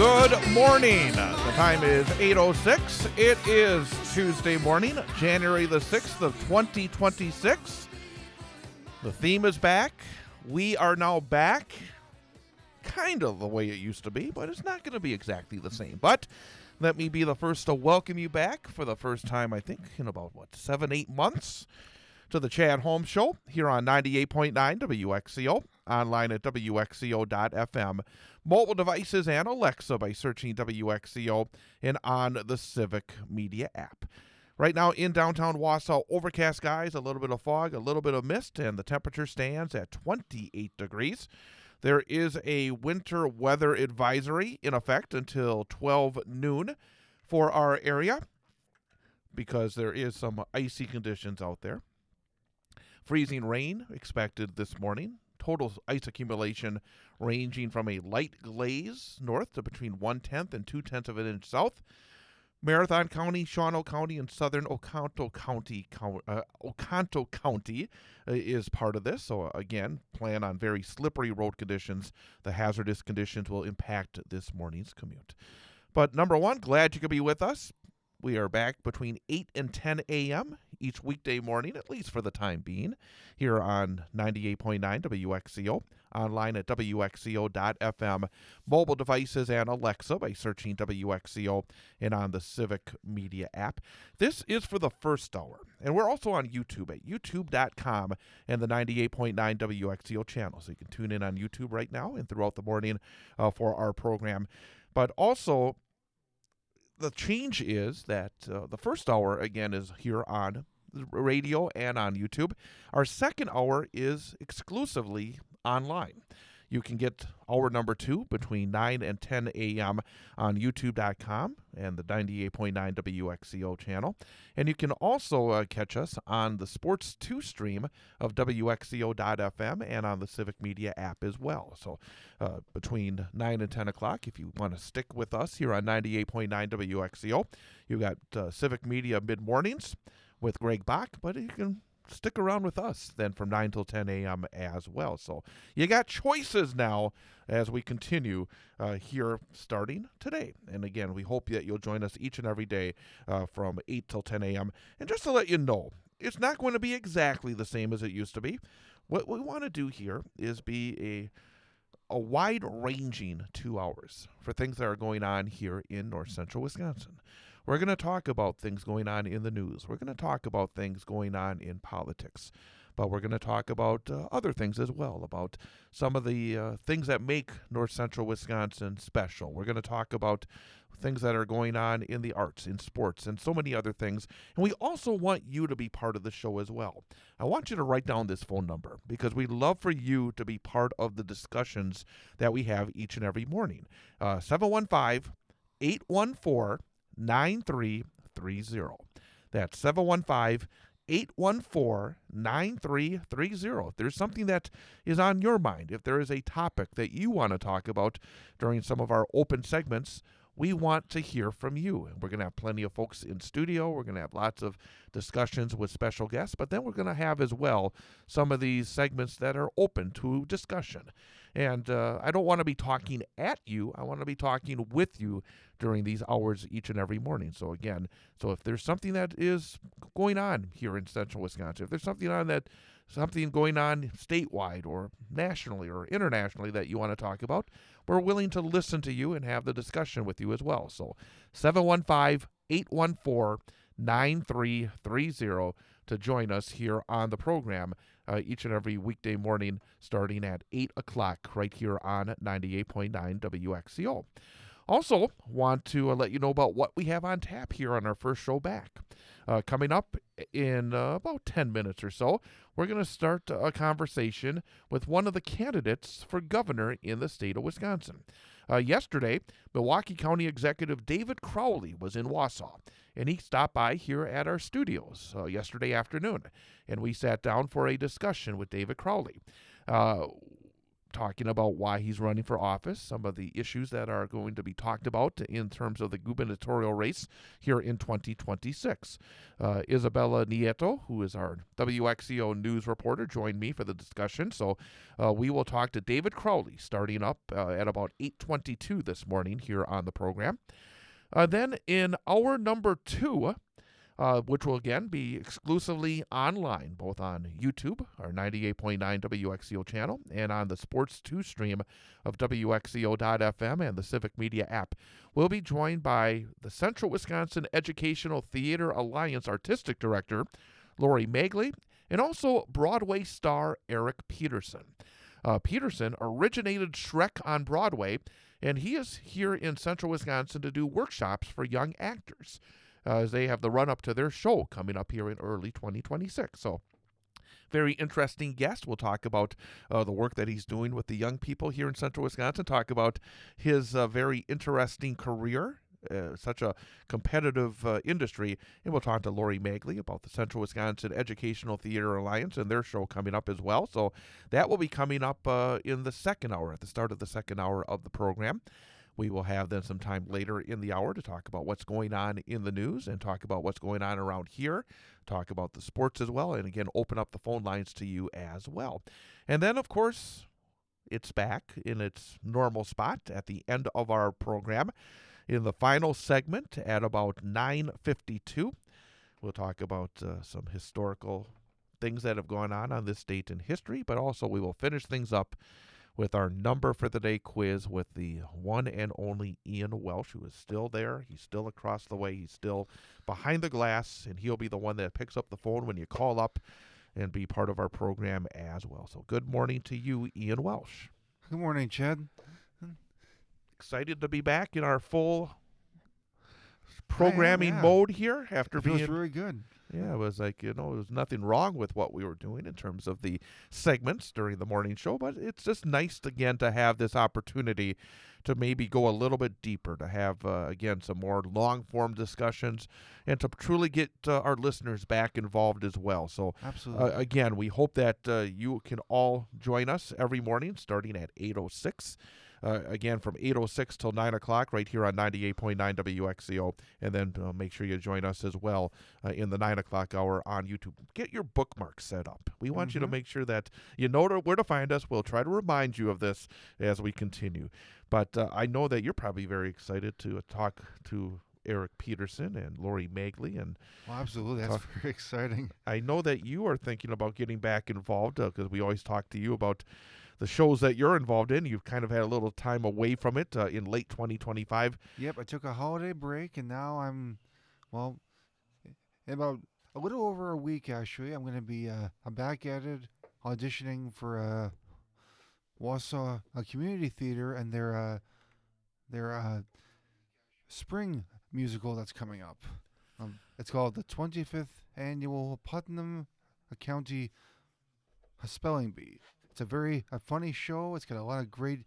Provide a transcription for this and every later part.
Good morning. The time is 8:06. It is Tuesday morning, January the 6th of 2026. The theme is back. We are now back. Kind of the way it used to be, but it's not going to be exactly the same. But let me be the first to welcome you back for the first time, I think, in about, 7-8 months to the Chad Holmes Show here on 98.9 WXCO, online at WXCO.FM, mobile devices and Alexa by searching WXCO, and on the Civic Media app. Right now in downtown Wausau, overcast skies, a little bit of fog, a little bit of mist, and the temperature stands at 28 degrees. There is a winter weather advisory in effect until 12 noon for our area because there is some icy conditions out there. Freezing rain expected this morning. Total ice accumulation ranging from a light glaze north to between 1/10 and 2/10 of an inch south. Marathon County, Shawano County, and southern Oconto County is part of this. So again, plan on very slippery road conditions. The hazardous conditions will impact this morning's commute. But number one, glad you could be with us. We are back between 8 and 10 a.m. each weekday morning, at least for the time being, here on 98.9 WXCO, online at WXCO.FM, mobile devices and Alexa by searching WXCO, and on the Civic Media app. This is for the first hour, and we're also on YouTube at youtube.com and the 98.9 WXCO channel, so you can tune in on YouTube right now and throughout the morning for our program. But also, the change is that the first hour, again, is here on the radio and on YouTube. Our second hour is exclusively online. You can get hour number 2 between 9 and 10 a.m. on youtube.com and the 98.9 WXCO channel. And you can also catch us on the Sports 2 stream of WXCO.FM and on the Civic Media app as well. So between 9 and 10 o'clock, if you want to stick with us here on 98.9 WXCO, you got Civic Media mid-mornings with Greg Bach, but you can stick around with us then from 9 till 10 a.m. as well. So you got choices now as we continue here starting today. And again, we hope that you'll join us each and every day from 8 till 10 a.m. And just to let you know, it's not going to be exactly the same as it used to be. What we want to do here is be a wide-ranging 2 hours for things that are going on here in north central Wisconsin. We're going to talk about things going on in the news. We're going to talk about things going on in politics. But we're going to talk about other things as well, about some of the things that make north central Wisconsin special. We're going to talk about things that are going on in the arts, in sports, and so many other things. And we also want you to be part of the show as well. I want you to write down this phone number because we'd love for you to be part of the discussions that we have each and every morning. 715-814-9330. That's 715-814-9330. If there's something that is on your mind, if there is a topic that you want to talk about during some of our open segments, we want to hear from you. We're going to have plenty of folks in studio. We're going to have lots of discussions with special guests, but then we're going to have as well some of these segments that are open to discussion. And I don't want to be talking at you. I want to be talking with you during these hours each and every morning. So again, if there's something that is going on here in central Wisconsin, if there's something going on statewide or nationally or internationally that you want to talk about, we're willing to listen to you and have the discussion with you as well. So 715-814-9330 to join us here on the program each and every weekday morning starting at 8 o'clock right here on 98.9 WXCO. Also, want to let you know about what we have on tap here on our first show back. Coming up in about 10 minutes or so, we're going to start a conversation with one of the candidates for governor in the state of Wisconsin. Yesterday, Milwaukee County Executive David Crowley was in Wausau, and he stopped by here at our studios yesterday afternoon, and we sat down for a discussion with David Crowley. talking about why he's running for office, some of the issues that are going to be talked about in terms of the gubernatorial race here in 2026. Isabella Nieto, who is our WXCO news reporter, joined me for the discussion. So we will talk to David Crowley starting up at about 8:22 this morning here on the program. Then in hour number 2, which will again be exclusively online, both on YouTube, our 98.9 WXCO channel, and on the Sports 2 stream of WXCO.FM and the Civic Media app. We'll be joined by the Central Wisconsin Educational Theater Alliance Artistic Director, Laurie Maegli, and also Broadway star Eric Petersen. Petersen originated Shrek on Broadway, and he is here in Central Wisconsin to do workshops for young actors, as they have the run-up to their show coming up here in early 2026. So, very interesting guest. We'll talk about the work that he's doing with the young people here in Central Wisconsin, talk about his very interesting career, such a competitive industry, and we'll talk to Laurie Maegli about the Central Wisconsin Educational Theater Alliance and their show coming up as well. So that will be coming up in the second hour, at the start of the second hour of the program. We will have then some time later in the hour to talk about what's going on in the news and talk about what's going on around here, talk about the sports as well, and again, open up the phone lines to you as well. And then, of course, it's back in its normal spot at the end of our program. In the final segment at about 9:52, we'll talk about some historical things that have gone on this date in history, but also we will finish things up with our number for the day quiz with the one and only Ian Welsh, who is still there. He's still across the way. He's still behind the glass, and he'll be the one that picks up the phone when you call up and be part of our program as well. So good morning to you, Ian Welsh. Good morning, Chad. Excited to be back in our full programming mode here after it feels really good. Yeah, it was like, there was nothing wrong with what we were doing in terms of the segments during the morning show, but it's just nice, again, to have this opportunity to maybe go a little bit deeper, to have, again, some more long-form discussions, and to truly get our listeners back involved as well. So, absolutely. Again, we hope that you can all join us every morning starting at 8:06. Again, from 8:06 till 9 o'clock right here on 98.9 WXCO. And then make sure you join us as well in the 9 o'clock hour on YouTube. Get your bookmarks set up. We want you to make sure that you know where to find us. We'll try to remind you of this as we continue. But I know that you're probably very excited to talk to Eric Petersen and Laurie Maegli. Well, absolutely. That's very exciting. I know that you are thinking about getting back involved because we always talk to you about the shows that you're involved in. You've kind of had a little time away from it in late 2025. Yep, I took a holiday break, and now in about a little over a week, actually, I'm going to be I'm back at it, auditioning for Wausau Community Theater and their spring musical that's coming up. It's called the 25th Annual Putnam County Spelling Bee. It's a very funny show. It's got a lot of great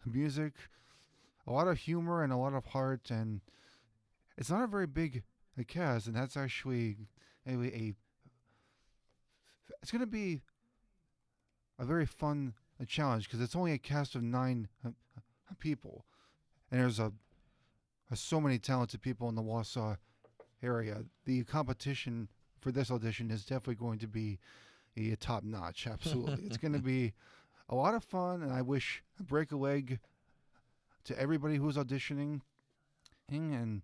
music, a lot of humor, and a lot of heart. And it's not a very big cast, and that's actually it's going to be a very fun challenge because it's only a cast of 9 people, and there's so many talented people in the Wausau area. The competition for this audition is definitely going to be top notch. Absolutely. It's going to be a lot of fun, and I wish a break a leg to everybody who's auditioning, and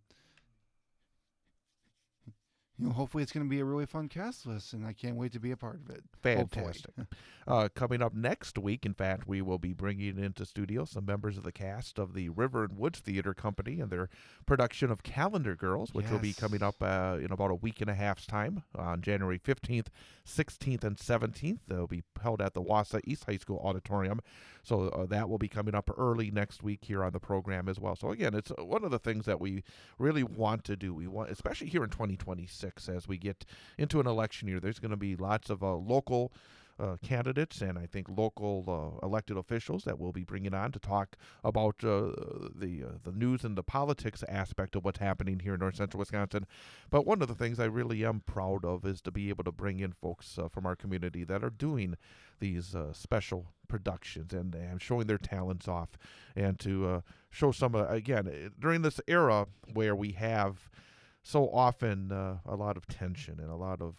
hopefully it's going to be a really fun cast list, and I can't wait to be a part of it. Fantastic. Coming up next week, in fact, we will be bringing into studio some members of the cast of the River and Woods Theater Company and their production of Calendar Girls, which will be coming up in about a week and a half's time on January 15th, 16th, and 17th. They'll be held at the Wausau East High School Auditorium. So that will be coming up early next week here on the program as well. So again, it's one of the things that we really want to do. We want, especially here in 2026, as we get into an election year, there's going to be lots of local candidates and I think local elected officials that we'll be bringing on to talk about the news and the politics aspect of what's happening here in north central Wisconsin. But one of the things I really am proud of is to be able to bring in folks from our community that are doing these special productions and showing their talents off, and to show some, again, during this era where we have so often a lot of tension and a lot of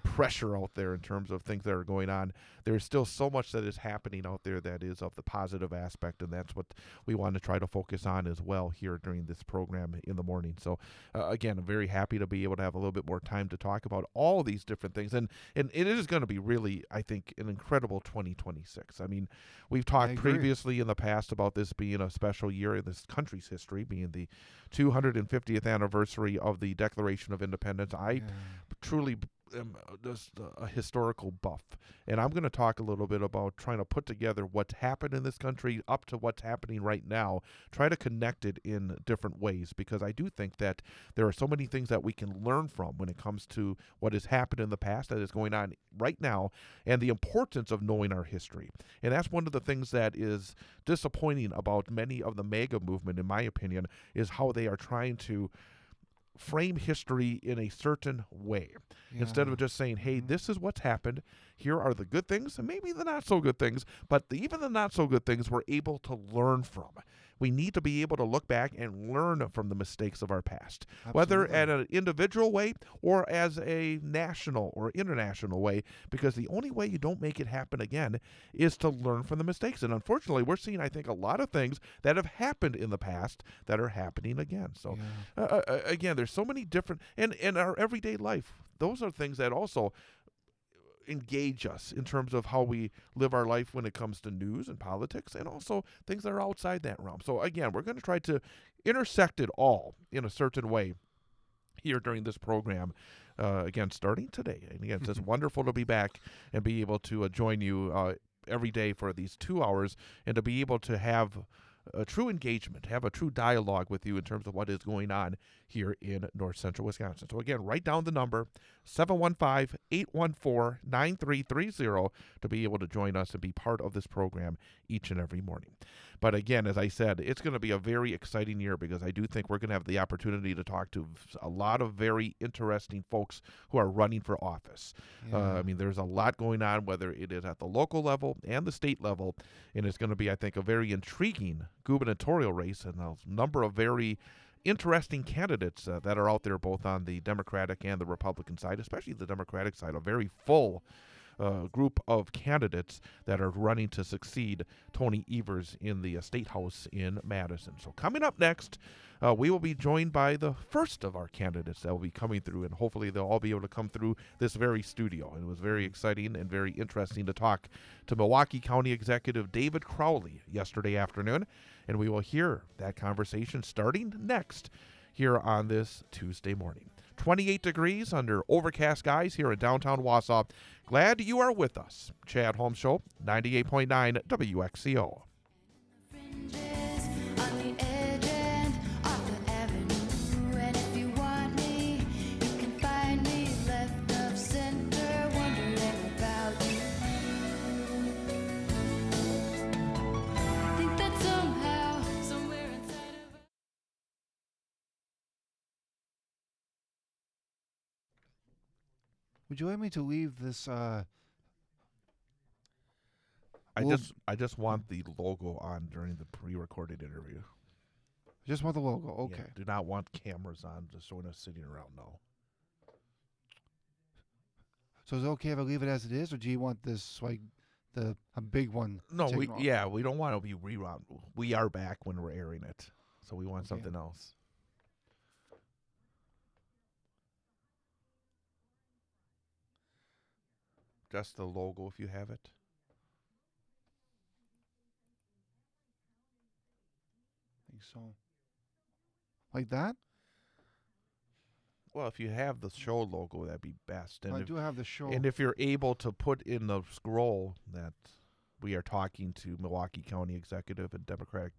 pressure out there in terms of things that are going on. There's still so much that is happening out there that is of the positive aspect, and that's what we want to try to focus on as well here during this program in the morning. So again, I'm very happy to be able to have a little bit more time to talk about all these different things, and it is going to be really, I think, an incredible 2026. I mean, we've talked previously in the past about this being a special year in this country's history, being the 250th anniversary of the Declaration of Independence. I truly am just a historical buff, and I'm going to talk a little bit about trying to put together what's happened in this country up to what's happening right now, try to connect it in different ways, because I do think that there are so many things that we can learn from when it comes to what has happened in the past that is going on right now, and the importance of knowing our history. And that's one of the things that is disappointing about many of the MAGA movement, in my opinion, is how they are trying to frame history in a certain way, instead of just saying, hey, this is what's happened, here are the good things and maybe the not so good things, but even the not so good things we're able to learn from. We need to be able to look back and learn from the mistakes of our past, whether at an individual way or as a national or international way, because the only way you don't make it happen again is to learn from the mistakes. And unfortunately, we're seeing, I think, a lot of things that have happened in the past that are happening again. So again, there's so many different, and in our everyday life, those are things that also engage us in terms of how we live our life when it comes to news and politics, and also things that are outside that realm. So again, we're going to try to intersect it all in a certain way here during this program, again, starting today. And again, it's just wonderful to be back and be able to join you every day for these 2 hours, and to be able to have a true engagement, have a true dialogue with you in terms of what is going on here in north central Wisconsin. So again, write down the number 715-814-9330 to be able to join us and be part of this program each and every morning. But again, as I said, it's going to be a very exciting year, because I do think we're going to have the opportunity to talk to a lot of very interesting folks who are running for office. I mean, there's a lot going on, whether it is at the local level and the state level, and it's going to be, I think, a very intriguing gubernatorial race, and a number of very interesting candidates that are out there, both on the Democratic and the Republican side, especially the Democratic side, a very full group of candidates that are running to succeed Tony Evers in the State House in Madison. So coming up next, we will be joined by the first of our candidates that will be coming through, and hopefully they'll all be able to come through this very studio. And it was very exciting and very interesting to talk to Milwaukee County Executive David Crowley yesterday afternoon, and we will hear that conversation starting next here on this Tuesday morning. 28 degrees under overcast skies here in downtown Wausau. Glad you are with us. Chad Holmes Show, 98.9 WXCO. Would you like me to leave this? I just want the logo on during the pre-recorded interview. Just want the logo. Okay. Yeah, do not want cameras on just showing us sitting around. No. So is it okay if I leave it as it is, or do you want this like a big one? No, we don't want to be rewound. We are back when we're airing it, so we want something else. Just the logo, if you have it. I think so. Like that? Well, if you have the show logo, that'd be best. And I do have the show. And if you're able to put in the scroll that we are talking to Milwaukee County Executive and Democratic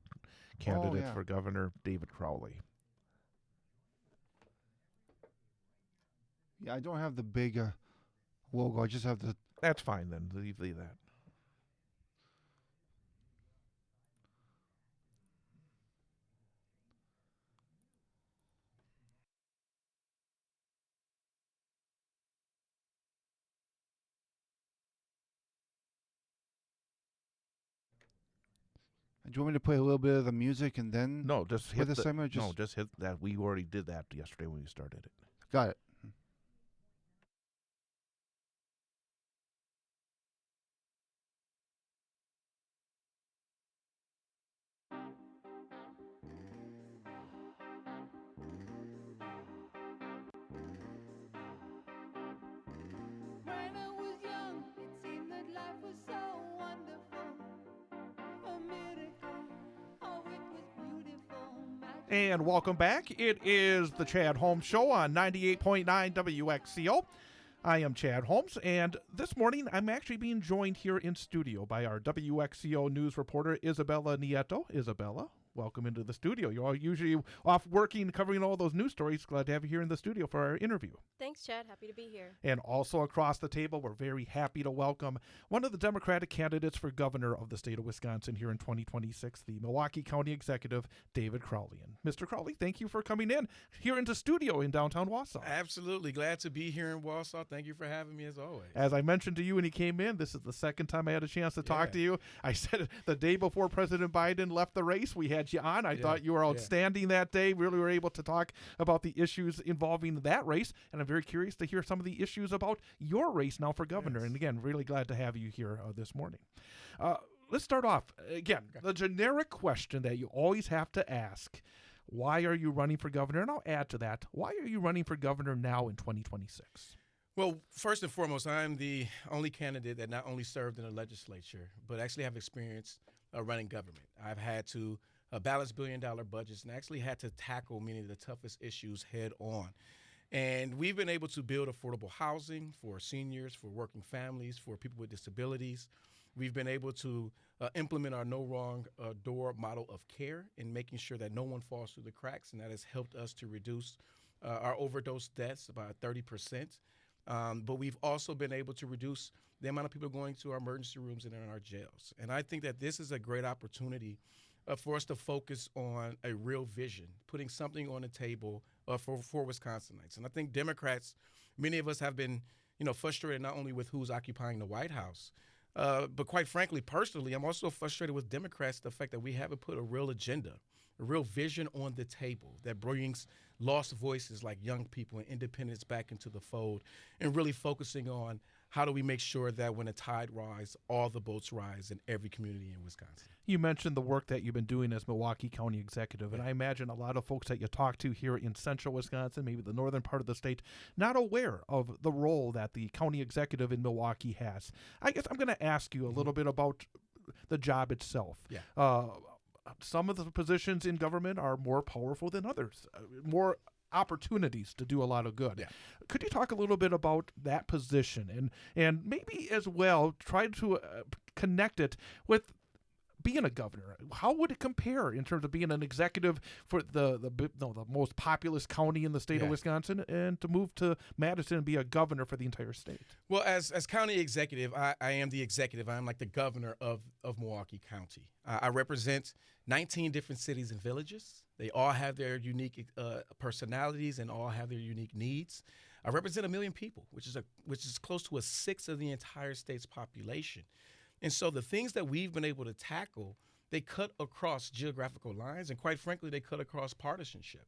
candidate for Governor David Crowley. Yeah, I don't have the big logo. I just have the That's fine then. Leave that. Do you want me to play a little bit of the music and then No, just play hit the the. segment? No, just hit that. We already did that yesterday when we started it. Got it. When I was young, it seemed that life was so wonderful. A miracle, oh, it was beautiful. And welcome back. It is the Chad Holmes Show on 98.9 WXCO. I am Chad Holmes, and this morning I'm actually being joined here in studio by our WXCO news reporter, Isabella Nieto. Isabella, welcome into the studio. You're all usually off working, covering all those news stories. Glad to have you here in the studio for our interview. Thanks, Chad. Happy to be here. And also across the table, we're very happy to welcome one of the Democratic candidates for governor of the state of Wisconsin here in 2026, the Milwaukee County Executive, David Crowley. And Mr. Crowley, thank you for coming in here into studio in downtown Wausau. Absolutely. Glad to be here in Wausau. Thank you for having me as always. As I mentioned to you when he came in, this is the second time I had a chance to talk to you. I said the day before President Biden left the race, we had you on. I thought you were outstanding that day. Really were able to talk about the issues involving that race. And I'm very curious to hear some of the issues about your race now for governor. Yes. And again, really glad to have you here this morning. Let's start off. Again, the generic question that you always have to ask. Why are you running for governor? And I'll add to that. Why are you running for governor now in 2026? Well, first and foremost, I'm the only candidate that not only served in the legislature, but actually have experience running government. I've had to balance billion-dollar budgets and actually had to tackle many of the toughest issues head on. And we've been able to build affordable housing for seniors, for working families, for people with disabilities. We've been able to implement our no wrong door model of care in making sure that no one falls through the cracks, and that has helped us to reduce our overdose deaths by 30%. But we've also been able to reduce the amount of people going to our emergency rooms and in our jails. And I think that this is a great opportunity for us to focus on a real vision, putting something on the table for Wisconsinites. And I think Democrats, many of us have been, frustrated not only with who's occupying the White House, but quite frankly, personally, I'm also frustrated with Democrats, the fact that we haven't put a real agenda, a real vision on the table that brings lost voices like young people and independents back into the fold, and really focusing on how do we make sure that when the tide rises, all the boats rise in every community in Wisconsin. You mentioned the work that you've been doing as Milwaukee County Executive, and I imagine a lot of folks that you talk to here in central Wisconsin, maybe the northern part of the state, not aware of the role that the county executive in Milwaukee has. I guess I'm going to ask you a little bit about the job itself. Yeah. Some of the positions in government are more powerful than others, more opportunities to do a lot of good. Yeah. Could you talk a little bit about that position and maybe as well try to connect it with being a governor? How would it compare in terms of being an executive for the most populous county in the state of Wisconsin, and to move to Madison and be a governor for the entire state? Well, as county executive, I am the executive. I am like the governor of Milwaukee County. I represent 19 different cities and villages. They all have their unique personalities and all have their unique needs. I represent 1 million people, which is close to a sixth of the entire state's population. And so the things that we've been able to tackle, they cut across geographical lines, and quite frankly, they cut across partisanship.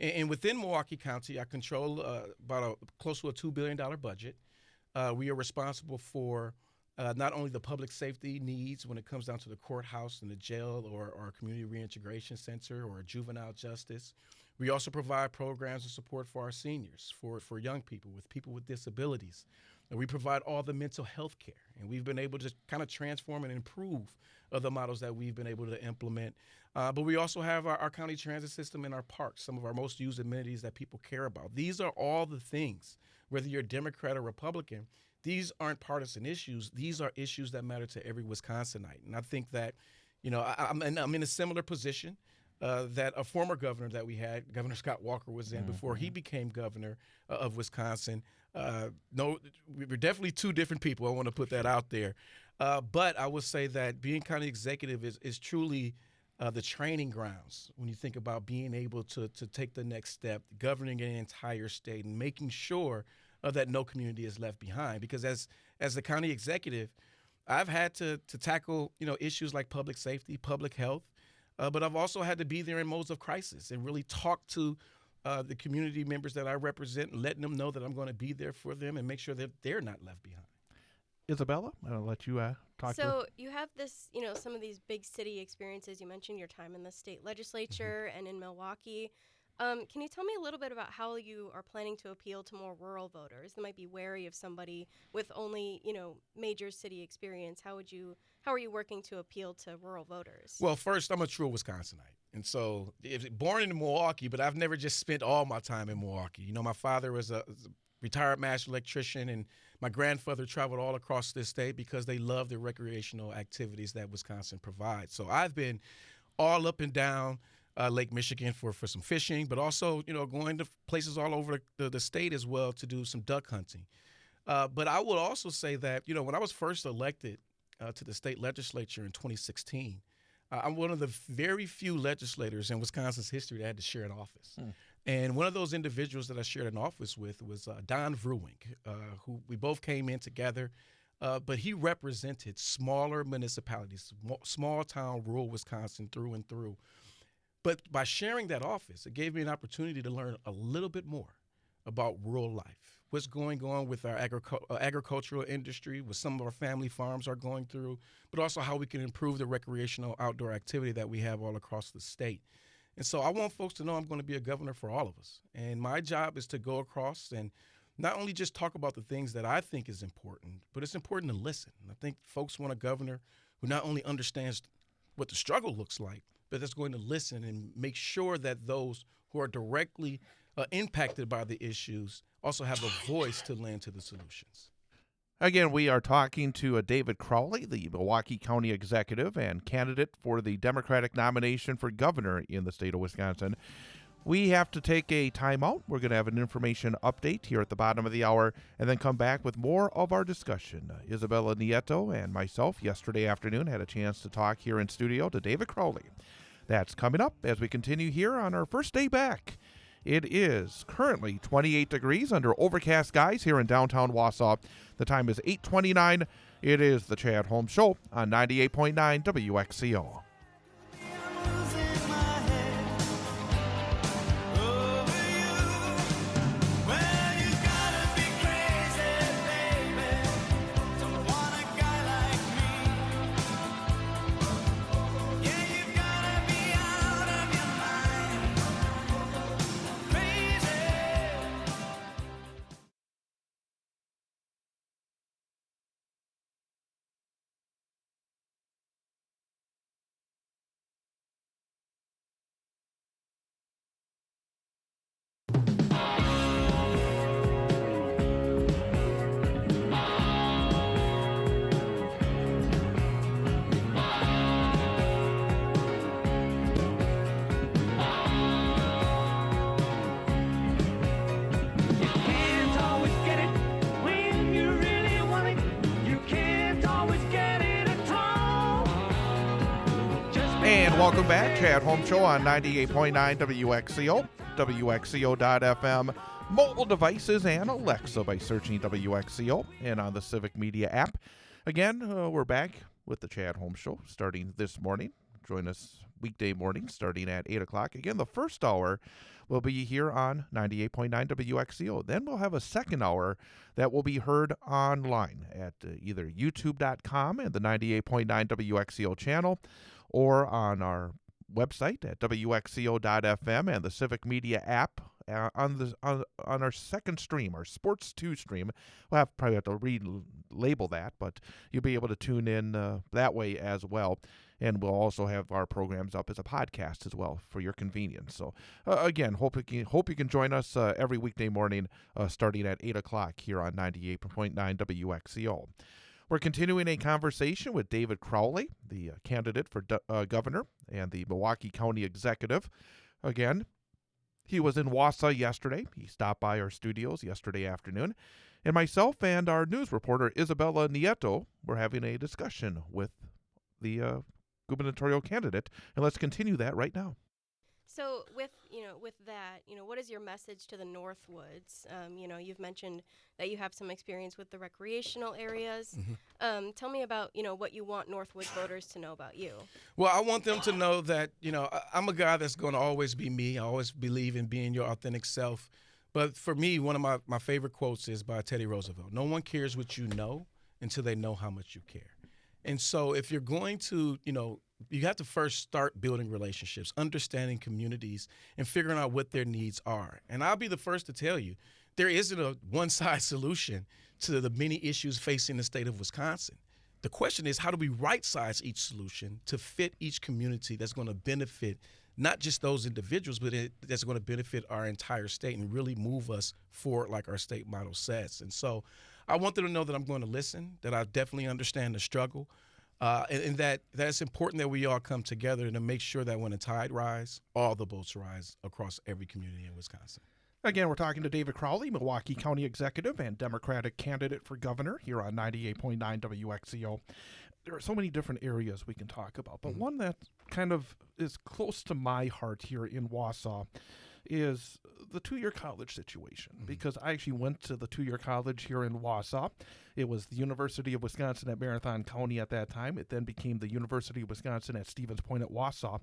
And within Milwaukee County, I control close to a $2 billion budget. We are responsible for not only the public safety needs when it comes down to the courthouse and the jail or our community reintegration center or juvenile justice. We also provide programs of support for our seniors, for young people with disabilities. And we provide all the mental health care. And we've been able to kind of transform and improve the models that we've been able to implement. But we also have our county transit system and our parks, some of our most used amenities that people care about. These are all the things, whether you're a Democrat or Republican, these aren't partisan issues. These are issues that matter to every Wisconsinite. And I think that, I'm in a similar position that a former governor that we had, Governor Scott Walker, was in before he became governor of Wisconsin. No, we're definitely two different people. I want to put that out there. But I would say that being county executive is truly the training grounds when you think about being able to take the next step, governing an entire state, and making sure that no community is left behind. Because as the county executive, I've had to tackle issues like public safety, public health, but I've also had to be there in modes of crisis and really talk to the community members that I represent, and letting them know that I'm going to be there for them and make sure that they're not left behind. Isabella, I'll let you talk to So you have this, some of these big city experiences. You mentioned your time in the state legislature and in Milwaukee. Can you tell me a little bit about how you are planning to appeal to more rural voters that might be wary of somebody with only, major city experience? How are you working to appeal to rural voters? Well, first, I'm a true Wisconsinite. And so, born in Milwaukee, but I've never just spent all my time in Milwaukee. My father was a retired master electrician, and my grandfather traveled all across this state because they love the recreational activities that Wisconsin provides. So I've been all up and down Lake Michigan for some fishing, but also, going to places all over the state as well to do some duck hunting. But I would also say that, when I was first elected to the state legislature in 2016, I'm one of the very few legislators in Wisconsin's history that had to share an office. And one of those individuals that I shared an office with was Don Vrewink, who we both came in together. But he represented smaller municipalities, small town, rural Wisconsin through and through. But by sharing that office, it gave me an opportunity to learn a little bit more about rural life, what's going on with our agricultural industry, what some of our family farms are going through, but also how we can improve the recreational outdoor activity that we have all across the state. And so I want folks to know I'm going to be a governor for all of us. And my job is to go across and not only just talk about the things that I think is important, but it's important to listen. I think folks want a governor who not only understands what the struggle looks like, but that's going to listen and make sure that those who are directly impacted by the issues also have a voice to lend to the solutions. Again, we are talking to David Crowley, the Milwaukee County Executive and candidate for the Democratic nomination for governor in the state of Wisconsin. We have to take a timeout. We're going to have an information update here at the bottom of the hour and then come back with more of our discussion. Isabella Nieto and myself yesterday afternoon had a chance to talk here in studio to David Crowley. That's coming up as we continue here on our first day back. It is currently 28 degrees under overcast skies here in downtown Wausau. The time is 8:29. It is the Chad Holmes Show on 98.9 WXCO. And welcome back, Chad Holmes Show on 98.9 WXCO, WXCO.FM, mobile devices, and Alexa by searching WXCO and on the Civic Media app. Again, we're back with the Chad Holmes Show starting this morning. Join us weekday morning starting at 8 o'clock. Again, the first hour will be here on 98.9 WXCO. Then we'll have a second hour that will be heard online at either youtube.com and the 98.9 WXCO channel, or on our website at WXCO.FM and the Civic Media app. On our second stream, our Sports 2 stream, we'll probably have to relabel that, but you'll be able to tune in that way as well. And we'll also have our programs up as a podcast as well for your convenience. So, again, hope you can join us every weekday morning starting at 8 o'clock here on 98.9 WXCO. We're continuing a conversation with David Crowley, the candidate for governor and the Milwaukee County Executive. Again, He was in Wausau yesterday. He stopped by our studios yesterday afternoon. And myself and our news reporter, Isabella Nieto, were having a discussion with the gubernatorial candidate. And let's continue that right now. So with that, what is your message to the Northwoods? You've mentioned that you have some experience with the recreational areas. Tell me about, what you want Northwoods voters to know about you. Well, I want them to know that, I'm a guy that's going to always be me. I always believe in being your authentic self. But for me, one of my favorite quotes is by Teddy Roosevelt. No one cares what you know until they know how much you care. And so if you're going to, you have to first start building relationships, understanding communities, and figuring out what their needs are. And I'll be the first to tell you, there isn't a one-size solution to the many issues facing the state of Wisconsin. The question is, how do we right-size each solution to fit each community that's going to benefit not just those individuals, but that's going to benefit our entire state and really move us forward like our state motto says. And so I want them to know that I'm going to listen, that I definitely understand the struggle, and that it's important that we all come together to make sure that when the tide rises, all the boats rise across every community in Wisconsin. Again, we're talking to David Crowley, Milwaukee County Executive and Democratic candidate for governor here on 98.9 WXCO. There are so many different areas we can talk about, but one that kind of is close to my heart here in Wausau is the two-year college situation, because I actually went to the two-year college here in Wausau. It was the University of Wisconsin at Marathon County at that time. It then became the University of Wisconsin at Stevens Point at Wausau.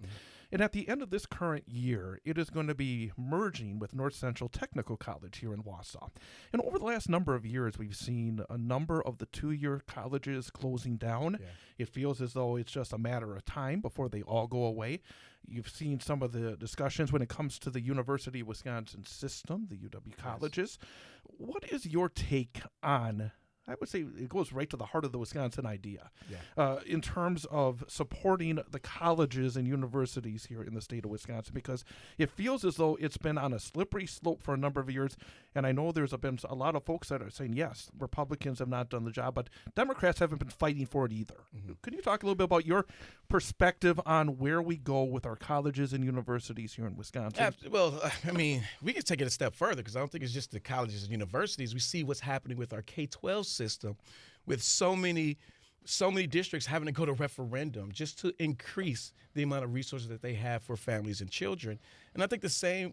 And at the end of this current year, it is going to be merging with North Central Technical College here in Wausau. And over the last number of years, we've seen a number of the two-year colleges closing down. Yeah. It feels as though it's just a matter of time before they all go away. You've seen some of the discussions when it comes to the University of Wisconsin system, the UW colleges. What is your take on, I would say it goes right to the heart of the Wisconsin idea, in terms of supporting the colleges and universities here in the state of Wisconsin, because it feels as though it's been on a slippery slope for a number of years. And I know there's been a lot of folks that are saying, yes, Republicans have not done the job, but Democrats haven't been fighting for it either. Could you talk a little bit about your perspective on where we go with our colleges and universities here in Wisconsin? Well, I mean, we can take it a step further, because I don't think it's just the colleges and universities. We see what's happening with our K-12 system, with so many districts having to go to referendum just to increase the amount of resources that they have for families and children. And I think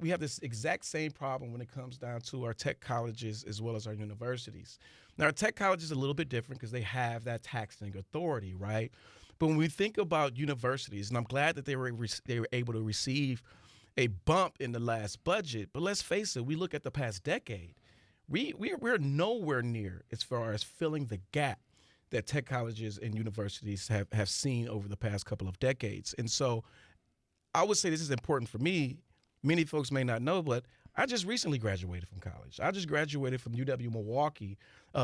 we have this exact same problem when it comes down to our tech colleges as well as our universities. Now, our tech colleges is a little bit different because they have that taxing authority, right? But when we think about universities, and I'm glad that they were able to receive a bump in the last budget, but let's face it, we look at the past decade, we're nowhere near as far as filling the gap that tech colleges and universities have seen over the past couple of decades. And so I would say this is important for me. Many folks may not know, but I just recently graduated from college. I just graduated from UW Milwaukee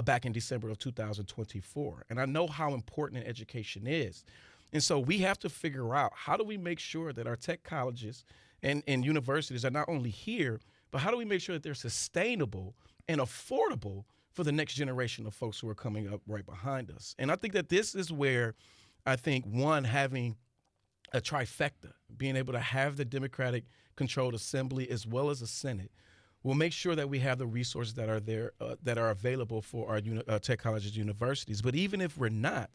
back in December of 2024. And I know how important education is. And so we have to figure out, how do we make sure that our tech colleges and universities are not only here, but how do we make sure that they're sustainable and affordable for the next generation of folks who are coming up right behind us? And I think that this is where I think, one, having a trifecta, being able to have the Democratic-controlled assembly as well as a Senate, will make sure that we have the resources that are there, that are available for our tech colleges and universities. But even if we're not,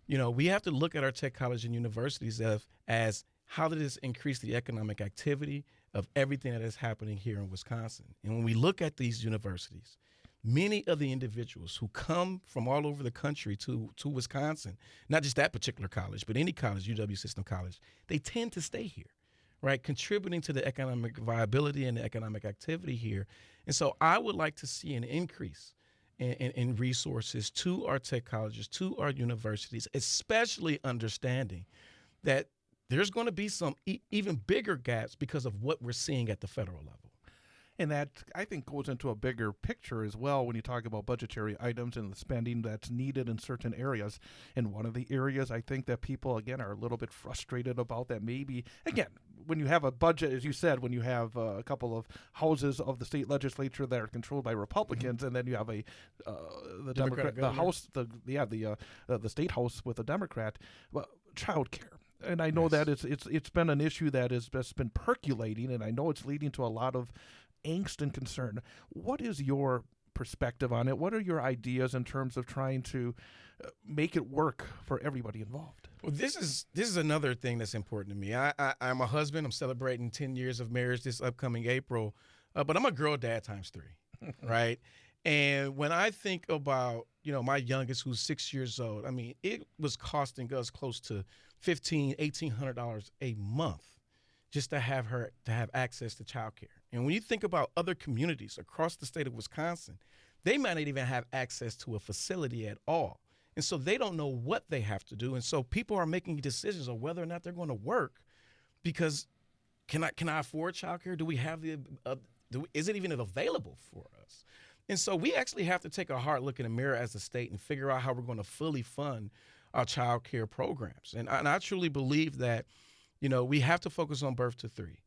we have to look at our tech colleges and universities as how does this increase the economic activity of everything that is happening here in Wisconsin. And when we look at these universities, many of the individuals who come from all over the country to Wisconsin, not just that particular college, but any college, UW System College, they tend to stay here, right, contributing to the economic viability and the economic activity here. And so I would like to see an increase in resources to our tech colleges, to our universities, especially understanding that there's going to be some even bigger gaps because of what we're seeing at the federal level. And that, I think, goes into a bigger picture as well when you talk about budgetary items and the spending that's needed in certain areas. And one of the areas I think that people, again, are a little bit frustrated about, that maybe, again, when you have a budget, as you said, when you have a couple of houses of the state legislature that are controlled by Republicans, and then you have the Democrat, the House, the state house with a Democrat, well, child care. And I know Yes. that it's been an issue that's been percolating, and I know it's leading to a lot of angst and concern. What is your perspective on it? What are your ideas in terms of trying to make it work for everybody involved? Well, this is another thing that's important to me. I'm a husband. I'm celebrating 10 years of marriage this upcoming April, but I'm a girl dad times 3, right? And when I think about, my youngest who's 6 years old, I mean, it was costing us close to $1,800 a month just to have access to childcare. And when you think about other communities across the state of Wisconsin, they might not even have access to a facility at all. And so they don't know what they have to do. And so people are making decisions on whether or not they're going to work because can I afford childcare? Do we have is it even available for us? And so we actually have to take a hard look in the mirror as a state and figure out how we're going to fully fund our child care programs. And I truly believe that, we have to focus on birth to 3.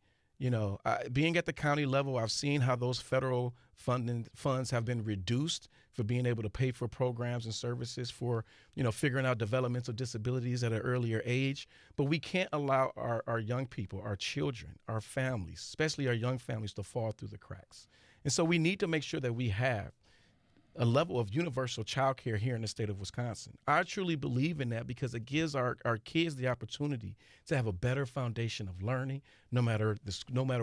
Being at the county level, I've seen how those federal funds have been reduced for being able to pay for programs and services for, figuring out developmental disabilities at an earlier age. But we can't allow our young people, our children, our families, especially our young families, to fall through the cracks. And so we need to make sure that we have a level of universal child care here in the state of Wisconsin. I truly believe in that because it gives our kids the opportunity to have a better foundation of learning, no matter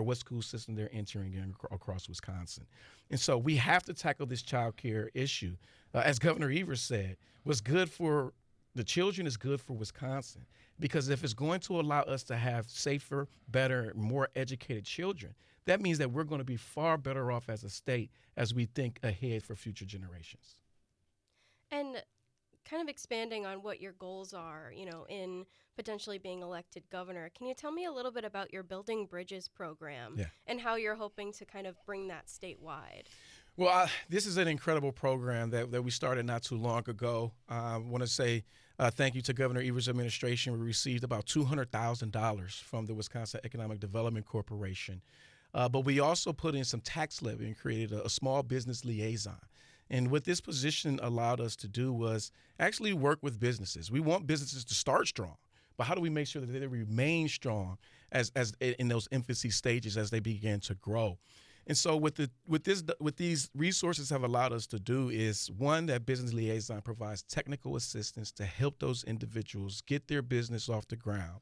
what school system they're entering in across Wisconsin. And so we have to tackle this child care issue. As Governor Evers said, what's good for the children is good for Wisconsin, because if it's going to allow us to have safer, better, more educated children, that means that we're going to be far better off as a state as we think ahead for future generations. And kind of expanding on what your goals are, in potentially being elected governor, can you tell me a little bit about your Building Bridges program and how you're hoping to kind of bring that statewide? Well, this is an incredible program that we started not too long ago. I want to say thank you to Governor Evers' administration. We received about $200,000 from the Wisconsin Economic Development Corporation. But we also put in some tax levy and created a small business liaison. And what this position allowed us to do was actually work with businesses. We want businesses to start strong, but how do we make sure that they remain strong as in those infancy stages as they begin to grow? And so what these resources have allowed us to do is, one, that business liaison provides technical assistance to help those individuals get their business off the ground.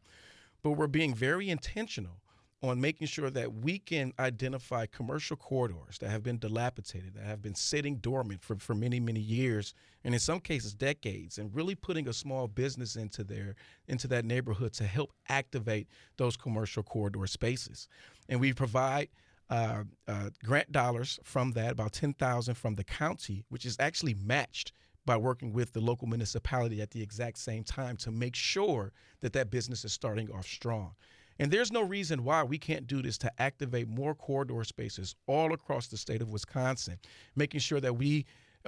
But we're being very intentional on making sure that we can identify commercial corridors that have been dilapidated, that have been sitting dormant for many, many years, and in some cases decades, and really putting a small business into that neighborhood to help activate those commercial corridor spaces. And we provide grant dollars from that, about $10,000 from the county, which is actually matched by working with the local municipality at the exact same time to make sure that business is starting off strong. And there's no reason why we can't do this to activate more corridor spaces all across the state of Wisconsin, making sure that we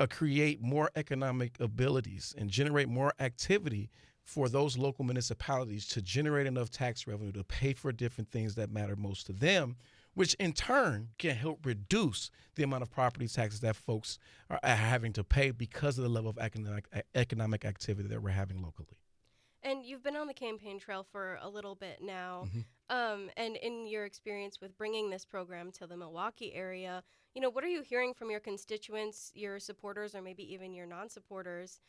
create more economic abilities and generate more activity for those local municipalities to generate enough tax revenue to pay for different things that matter most to them, which in turn can help reduce the amount of property taxes that folks are having to pay because of the level of economic activity that we're having locally. And you've been on the campaign trail for a little bit now. And in your experience with bringing this program to the Milwaukee area, what are you hearing from your constituents, your supporters, or maybe even your non-supporters,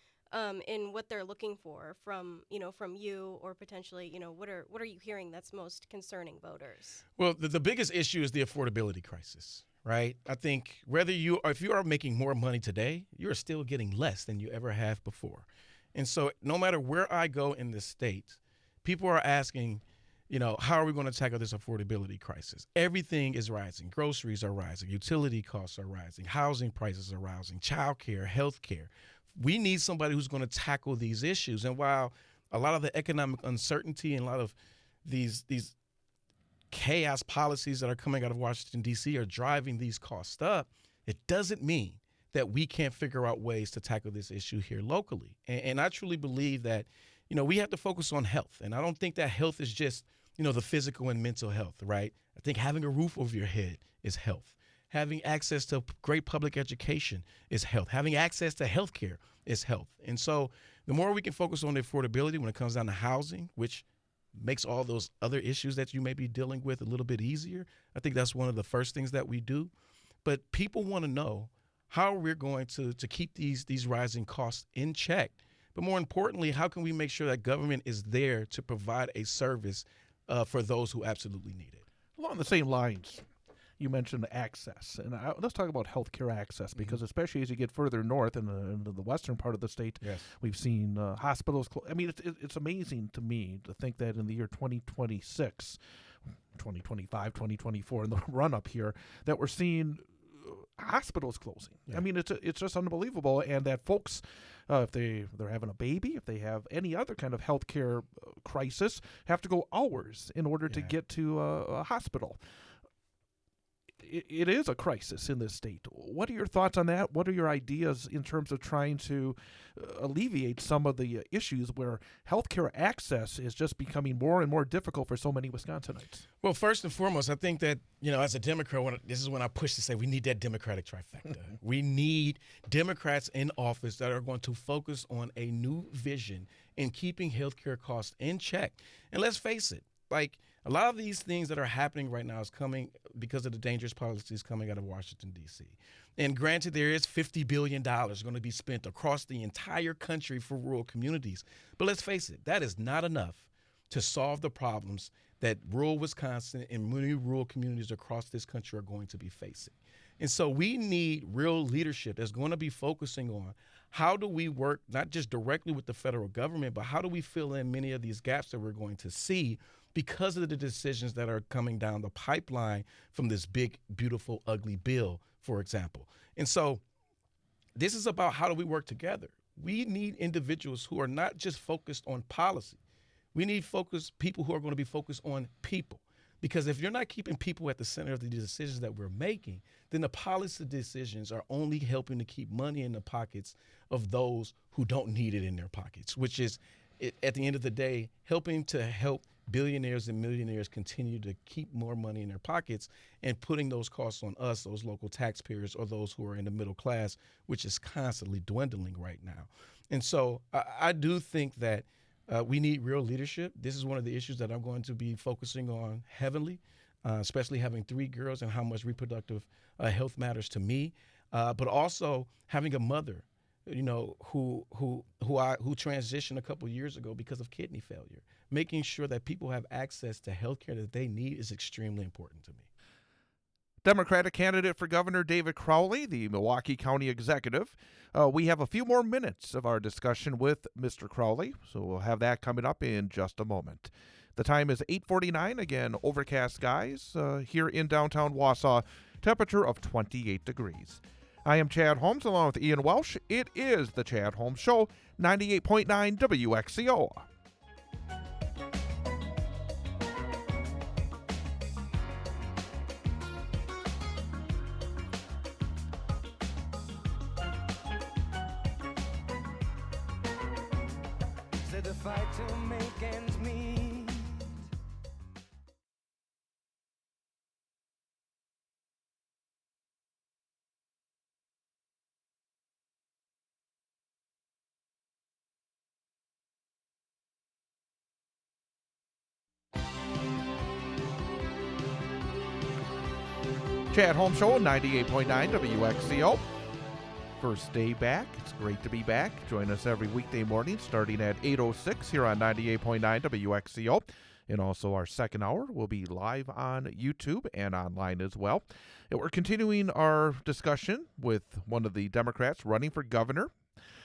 in what they're looking for from you, or potentially, what are you hearing that's most concerning voters? Well, the biggest issue is the affordability crisis, right? I think if you are making more money today, you're still getting less than you ever have before. And so no matter where I go in this state, people are asking, how are we going to tackle this affordability crisis? Everything is rising. Groceries are rising. Utility costs are rising. Housing prices are rising. Childcare, healthcare. We need somebody who's going to tackle these issues. And while a lot of the economic uncertainty and a lot of these chaos policies that are coming out of Washington, D.C. are driving these costs up, it doesn't mean that we can't figure out ways to tackle this issue here locally. And I truly believe that, we have to focus on health. And I don't think that health is just, the physical and mental health, right? I think having a roof over your head is health. Having access to great public education is health. Having access to health care is health. And so the more we can focus on the affordability when it comes down to housing, which makes all those other issues that you may be dealing with a little bit easier. I think that's one of the first things that we do. But people want to know how we're going to keep these rising costs in check. But more importantly, how can we make sure that government is there to provide a service for those who absolutely need it? Along the same lines, you mentioned access, and let's talk about healthcare access, because especially as you get further north into the western part of the state, Yes. we've seen hospitals. I mean, it's amazing to me to think that in the year 2026, 2025, 2024, in the run-up here, that we're seeing hospitals closing. Yeah. I mean, it's just unbelievable, and that folks, if they're having a baby, if they have any other kind of healthcare crisis, have to go hours in order to Yeah. get to a hospital. It is a crisis in this state. What are your thoughts on that? What are your ideas in terms of trying to alleviate some of the issues where healthcare access is just becoming more and more difficult for so many Wisconsinites? Well, first and foremost, I think that, as a Democrat, this is when I push to say we need that Democratic trifecta. We need Democrats in office that are going to focus on a new vision in keeping healthcare costs in check. And let's face it, like a lot of these things that are happening right now is coming because of the dangerous policies coming out of Washington, D.C. And granted, there is $50 billion going to be spent across the entire country for rural communities. But let's face it, that is not enough to solve the problems that rural Wisconsin and many rural communities across this country are going to be facing. And so we need real leadership that's going to be focusing on how do we work not just directly with the federal government, but how do we fill in many of these gaps that we're going to see because of the decisions that are coming down the pipeline from this big, beautiful, ugly bill, for example. And so this is about how do we work together. We need individuals who are not just focused on policy. We need people who are going to be focused on people. Because if you're not keeping people at the center of the decisions that we're making, then the policy decisions are only helping to keep money in the pockets of those who don't need it in their pockets, which is, at the end of the day, helping to help billionaires and millionaires continue to keep more money in their pockets and putting those costs on us, those local taxpayers, or those who are in the middle class, which is constantly dwindling right now. And so I do think that we need real leadership. This is one of the issues that I'm going to be focusing on heavily, especially having 3 girls and how much reproductive health matters to me, but also having a mother, who transitioned a couple years ago because of kidney failure. Making sure that people have access to health care that they need is extremely important to me. Democratic candidate for Governor David Crowley, the Milwaukee County Executive. We have a few more minutes of our discussion with Mr. Crowley, so we'll have that coming up in just a moment. The time is 8:49, again, overcast skies here in downtown Wausau, temperature of 28 degrees. I am Chad Holmes along with Ian Welsh. It is the Chad Holmes Show, 98.9 WXCO. Said the fight to make ends meet. Chad Holmes Show, 98.9 WXCO. First day back. It's great to be back. Join us every weekday morning starting at 8:06 here on 98.9 WXCO. And also our second hour will be live on YouTube and online as well. And we're continuing our discussion with one of the Democrats running for governor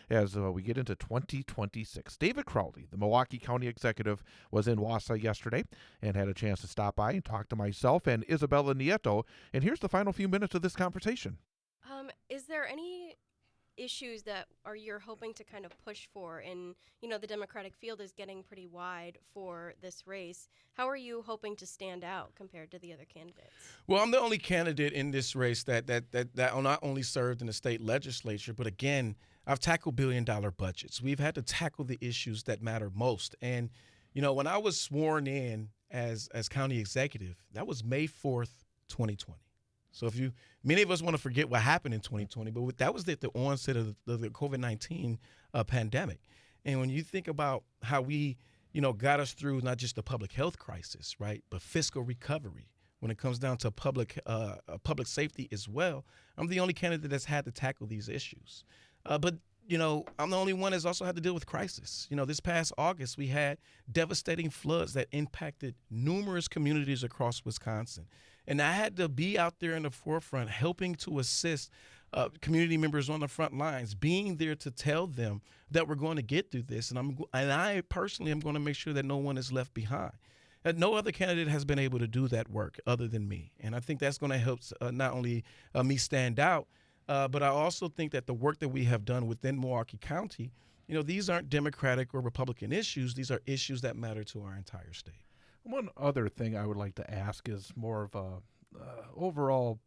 as we get into 2026. David Crowley, the Milwaukee County Executive, was in Wausau yesterday and had a chance to stop by and talk to myself and Isabella Nieto. And here's the final few minutes of this conversation. Is there any issues that you're hoping to kind of push for? And, the Democratic field is getting pretty wide for this race. How are you hoping to stand out compared to the other candidates? Well, I'm the only candidate in this race that not only served in the state legislature, but again, I've tackled billion-dollar budgets. We've had to tackle the issues that matter most. And, when I was sworn in as county executive, that was May 4th, 2020. So many of us want to forget what happened in 2020, but that was at the onset of the COVID-19 pandemic. And when you think about how we got us through not just the public health crisis, right, but fiscal recovery. When it comes down to public safety as well, I'm the only candidate that's had to tackle these issues. But I'm the only one that's also had to deal with crisis. This past August, we had devastating floods that impacted numerous communities across Wisconsin. And I had to be out there in the forefront helping to assist community members on the front lines, being there to tell them that we're going to get through this. And I personally am going to make sure that no one is left behind. No other candidate has been able to do that work other than me. And I think that's going to help not only me stand out, but I also think that the work that we have done within Milwaukee County, these aren't Democratic or Republican issues. These are issues that matter to our entire state. One other thing I would like to ask is more of a overall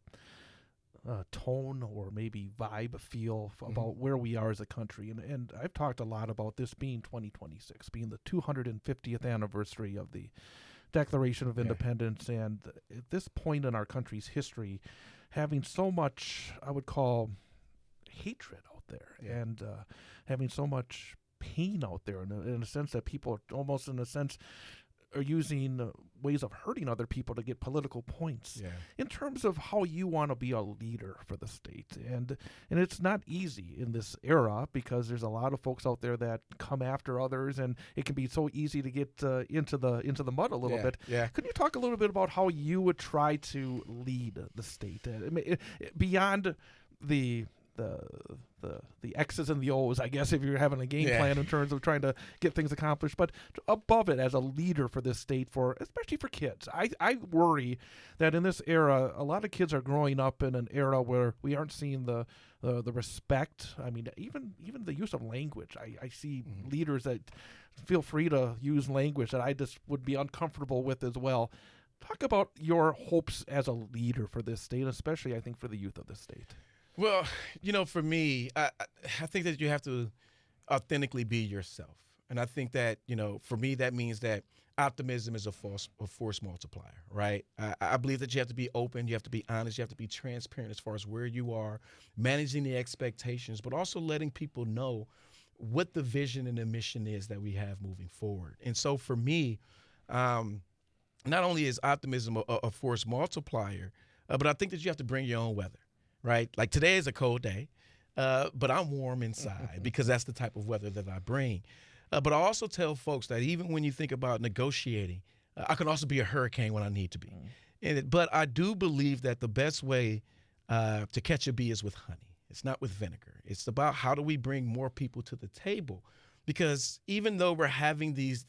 tone or maybe vibe, feel about where we are as a country. And I've talked a lot about this being 2026, being the 250th anniversary of the Declaration of Independence. And at this point in our country's history, having so much, I would call, hatred out there and having so much pain out there in a sense that people are almost in a sense are using ways of hurting other people to get political points. Yeah. In terms of how you want to be a leader for the state, and it's not easy in this era because there's a lot of folks out there that come after others, and it can be so easy to get into the mud a little bit. Yeah. Could you talk a little bit about how you would try to lead the state beyond the X's and the O's, I guess, if you're having a game plan in terms of trying to get things accomplished, but above it as a leader for this state, especially for kids. I worry that in this era, a lot of kids are growing up in an era where we aren't seeing the respect. I mean, even the use of language. I see leaders that feel free to use language that I just would be uncomfortable with as well. Talk about your hopes as a leader for this state, especially, I think, for the youth of this state. Well, for me, I think that you have to authentically be yourself. And I think that, for me, that means that optimism is a force multiplier, right? I believe that you have to be open, you have to be honest, you have to be transparent as far as where you are, managing the expectations, but also letting people know what the vision and the mission is that we have moving forward. And so for me, not only is optimism a force multiplier, but I think that you have to bring your own weather. Right? Like today is a cold day, but I'm warm inside because that's the type of weather that I bring. But I also tell folks that even when you think about negotiating, I can also be a hurricane when I need to be. But I do believe that the best way to catch a bee is with honey. It's not with vinegar. It's about how do we bring more people to the table? Because even though we're having these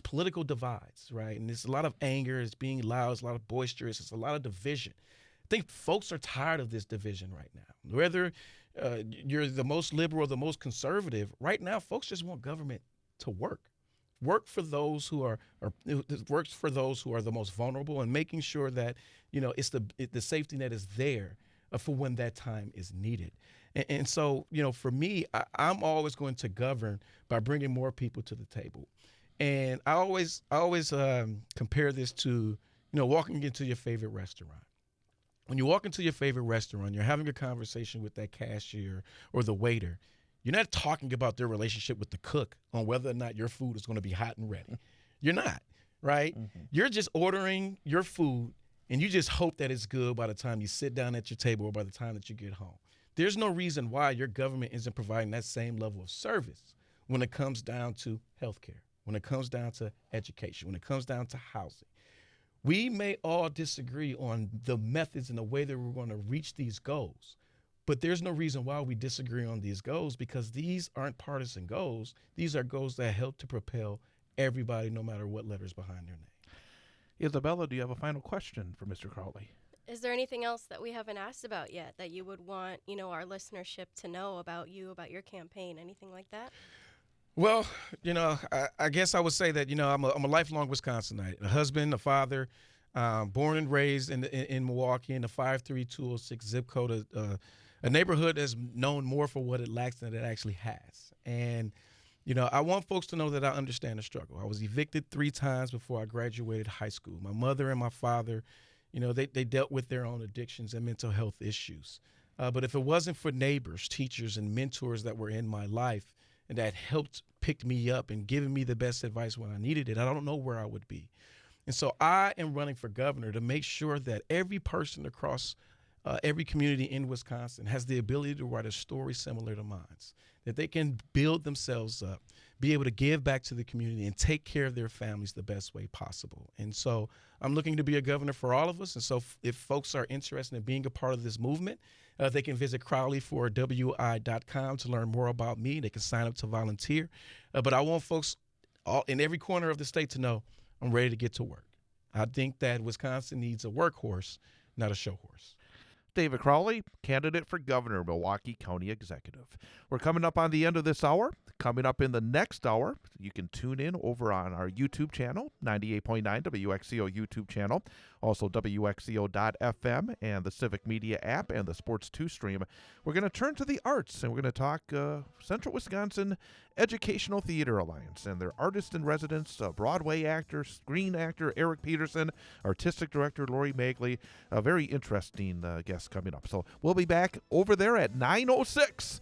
political divides, right, and there's a lot of anger, it's being loud, it's a lot of boisterous, it's a lot of division. I think folks are tired of this division right now. Whether you're the most liberal or the most conservative, right now folks just want government to work for those who are works for those who are the most vulnerable, and making sure that it's the safety net is there for when that time is needed. And so for me, I'm always going to govern by bringing more people to the table. And I always compare this to walking into your favorite restaurant. When you walk into your favorite restaurant, you're having a conversation with that cashier or the waiter. You're not talking about their relationship with the cook on whether or not your food is going to be hot and ready. You're not, right? You're just ordering your food, and you just hope that it's good by the time you sit down at your table or by the time that you get home. There's no reason why your government isn't providing that same level of service when it comes down to healthcare, when it comes down to education, when it comes down to housing. We may all disagree on the methods and the way that we're going to reach these goals, but there's no reason why we disagree on these goals, because these aren't partisan goals. These are goals that help to propel everybody, no matter what letters behind their name. Isabella, do you have a final question for Mr. Crowley? Is there anything else that we haven't asked about yet that you would want, our listenership to know about you, about your campaign, anything like that? Well, I guess I would say that, I'm a lifelong Wisconsinite, a husband, a father, born and raised in Milwaukee in the 53206 zip code, a neighborhood that's known more for what it lacks than it actually has. And, I want folks to know that I understand the struggle. I was evicted 3 times before I graduated high school. My mother and my father, they dealt with their own addictions and mental health issues. But if it wasn't for neighbors, teachers, and mentors that were in my life, and that helped pick me up and giving me the best advice when I needed it, I don't know where I would be. And so I am running for governor to make sure that every person across every community in Wisconsin has the ability to write a story similar to mine, that they can build themselves up, be able to give back to the community and take care of their families the best way possible. And so I'm looking to be a governor for all of us. And so if folks are interested in being a part of this movement, they can visit crowley4wi.com to learn more about me. They can sign up to volunteer. But I want folks in every corner of the state to know I'm ready to get to work. I think that Wisconsin needs a workhorse, not a show horse. David Crowley, candidate for governor, Milwaukee County Executive. We're coming up on the end of this hour. Coming up in the next hour, you can tune in over on our YouTube channel, 98.9 WXCO YouTube channel, also WXCO.FM and the Civic Media app and the Sports 2 stream. We're going to turn to the arts, and we're going to talk Central Wisconsin Educational Theater Alliance and their artist in residence, Broadway actor, screen actor Eric Petersen, artistic director Laurie Maegli. A very interesting guest coming up. So we'll be back over there at 9:06.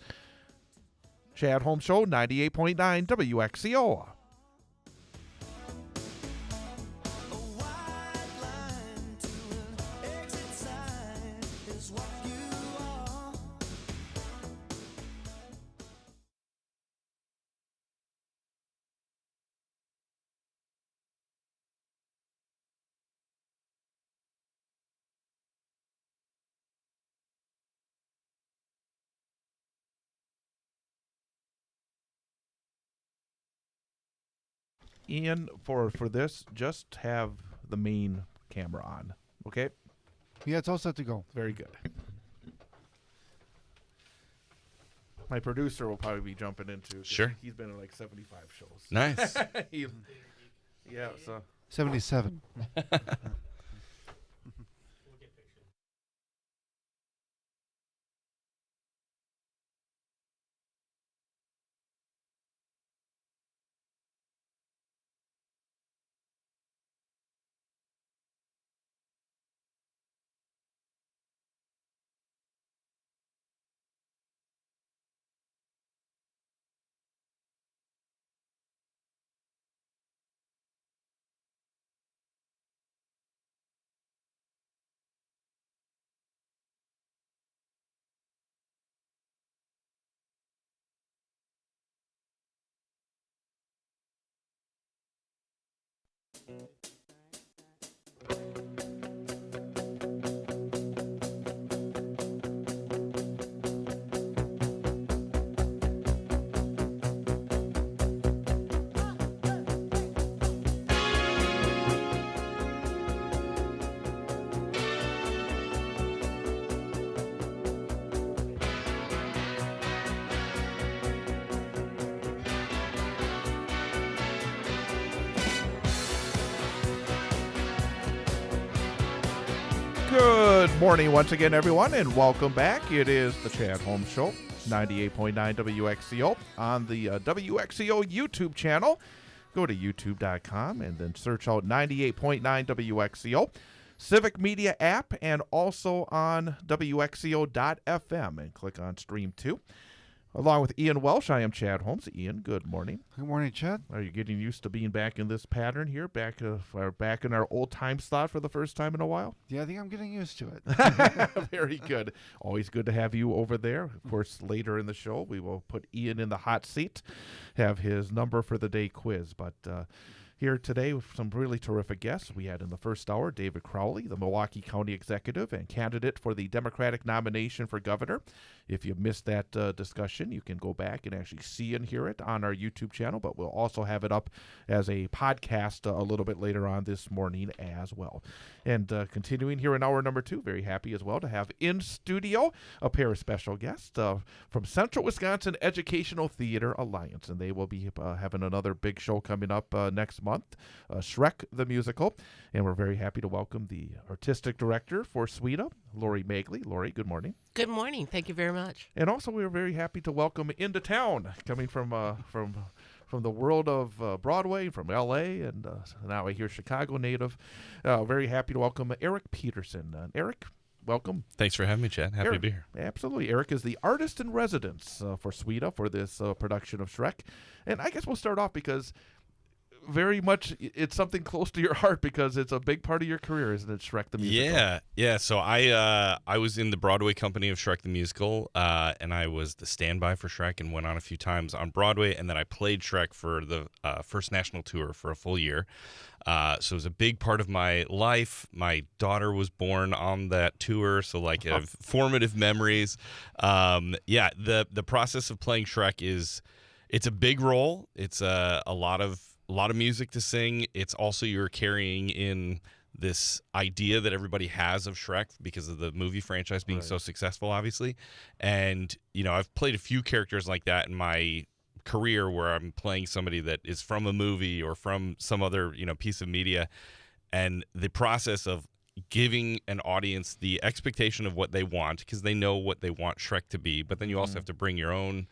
Chad Holmes Show, 98.9 WXCO. Ian, for this, just have the main camera on, okay? Yeah, it's all set to go. Very good. My producer will probably be jumping into. Sure. He's been in like 75 shows. Nice. Yeah, so. 77. Good morning once again, everyone, and welcome back. It is the Chad Holmes Show, 98.9 WXCO on the WXCO YouTube channel. Go to youtube.com and then search out 98.9 WXCO, Civic Media app, and also on WXCO.FM and click on Stream 2. Along with Ian Welsh, I am Chad Holmes. Ian, good morning. Good morning, Chad. Are you getting used to being back in this pattern here, back in our old time slot for the first time in a while? Yeah, I think I'm getting used to it. Very good. Always good to have you over there. Of course, later in the show, we will put Ian in the hot seat, have his number for the day quiz. But here today with some really terrific guests. We had in the first hour David Crowley, the Milwaukee County Executive and candidate for the Democratic nomination for governor. If you missed that discussion, you can go back and actually see and hear it on our YouTube channel, but we'll also have it up as a podcast a little bit later on this morning as well. And continuing here in hour number 2, very happy as well to have in studio a pair of special guests from Central Wisconsin Educational Theater Alliance, and they will be having another big show coming up next month, Shrek the Musical, and we're very happy to welcome the artistic director for CWETA, Laurie Maegli. Laurie, good morning. Good morning. Thank you very much. And also, we are very happy to welcome into town, coming from the world of Broadway, from L.A., and now I hear Chicago native. Very happy to welcome Eric Petersen. Eric, welcome. Thanks for having me, Chad. Happy to be here. Absolutely. Eric is the artist in residence for CWETA for this production of Shrek. And I guess we'll start off because very much it's something close to your heart because it's a big part of your career, isn't it, Shrek the Musical? Yeah. So I was in the Broadway company of Shrek the Musical, and I was the standby for Shrek and went on a few times on Broadway, and then I played Shrek for the first national tour for a full year. So it was a big part of my life. My daughter was born on that tour, so like formative memories. The process of playing Shrek it's a big role. It's a lot of music to sing. It's also you're carrying in this idea that everybody has of Shrek because of the movie franchise being so successful, obviously. And, I've played a few characters like that in my career where I'm playing somebody that is from a movie or from some other, piece of media. And the process of giving an audience the expectation of what they want because they know what they want Shrek to be, but then you also have to bring your own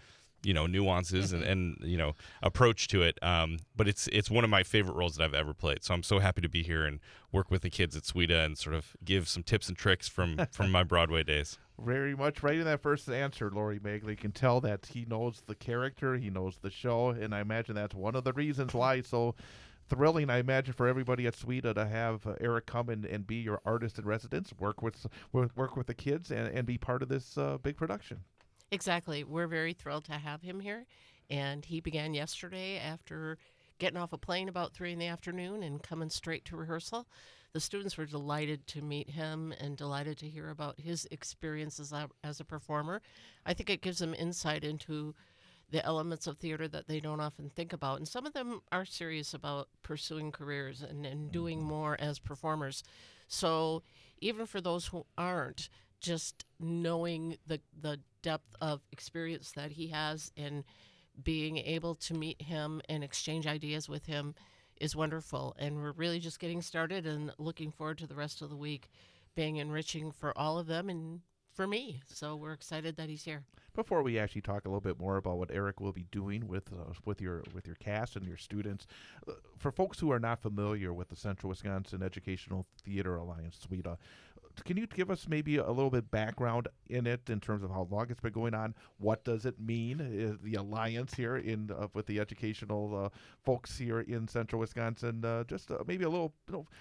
nuances and approach to it. But it's one of my favorite roles that I've ever played. So I'm so happy to be here and work with the kids at CWETA and sort of give some tips and tricks from my Broadway days. Very much right in that first answer, Laurie Maegli can tell that he knows the character, he knows the show, and I imagine that's one of the reasons why it's so thrilling, I imagine, for everybody at CWETA to have Eric come and be your artist in residence, work with the kids, and be part of this big production. Exactly. We're very thrilled to have him here. And he began yesterday after getting off a plane about 3 in the afternoon and coming straight to rehearsal. The students were delighted to meet him and delighted to hear about his experiences as a performer. I think it gives them insight into the elements of theater that they don't often think about. And some of them are serious about pursuing careers and doing more as performers. So even for those who aren't, just knowing the depth of experience that he has and being able to meet him and exchange ideas with him is wonderful. And we're really just getting started and looking forward to the rest of the week being enriching for all of them and for me. So we're excited that he's here. Before we actually talk a little bit more about what Eric will be doing with your cast and your students, for folks who are not familiar with the Central Wisconsin Educational Theater Alliance, CWETA, can you give us maybe a little bit background in it in terms of how long it's been going on? What does it mean, the alliance here with the educational folks here in Central Wisconsin? Maybe a little,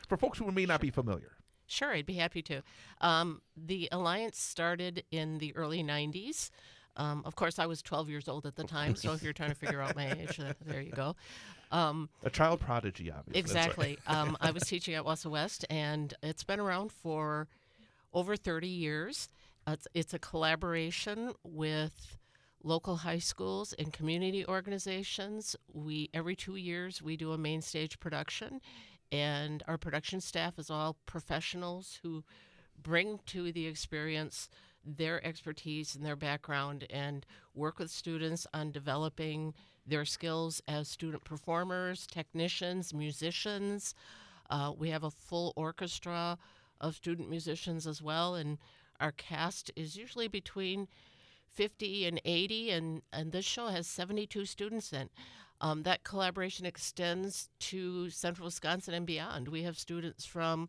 for folks who may not be familiar. Sure, I'd be happy to. The alliance started in the early 90s. Of course, I was 12 years old at the time, so if you're trying to figure out my age, there you go. A child prodigy, obviously. Exactly. I was teaching at Wausau West, and it's been around for over 30 years. It's a collaboration with local high schools and community organizations. Every 2 years, we do a main stage production, and our production staff is all professionals who bring to the experience their expertise and their background and work with students on developing their skills as student performers, technicians, musicians. We have a full orchestra of student musicians as well, and our cast is usually between 50 and 80, and this show has 72 students in. That collaboration extends to Central Wisconsin and beyond. We have students from,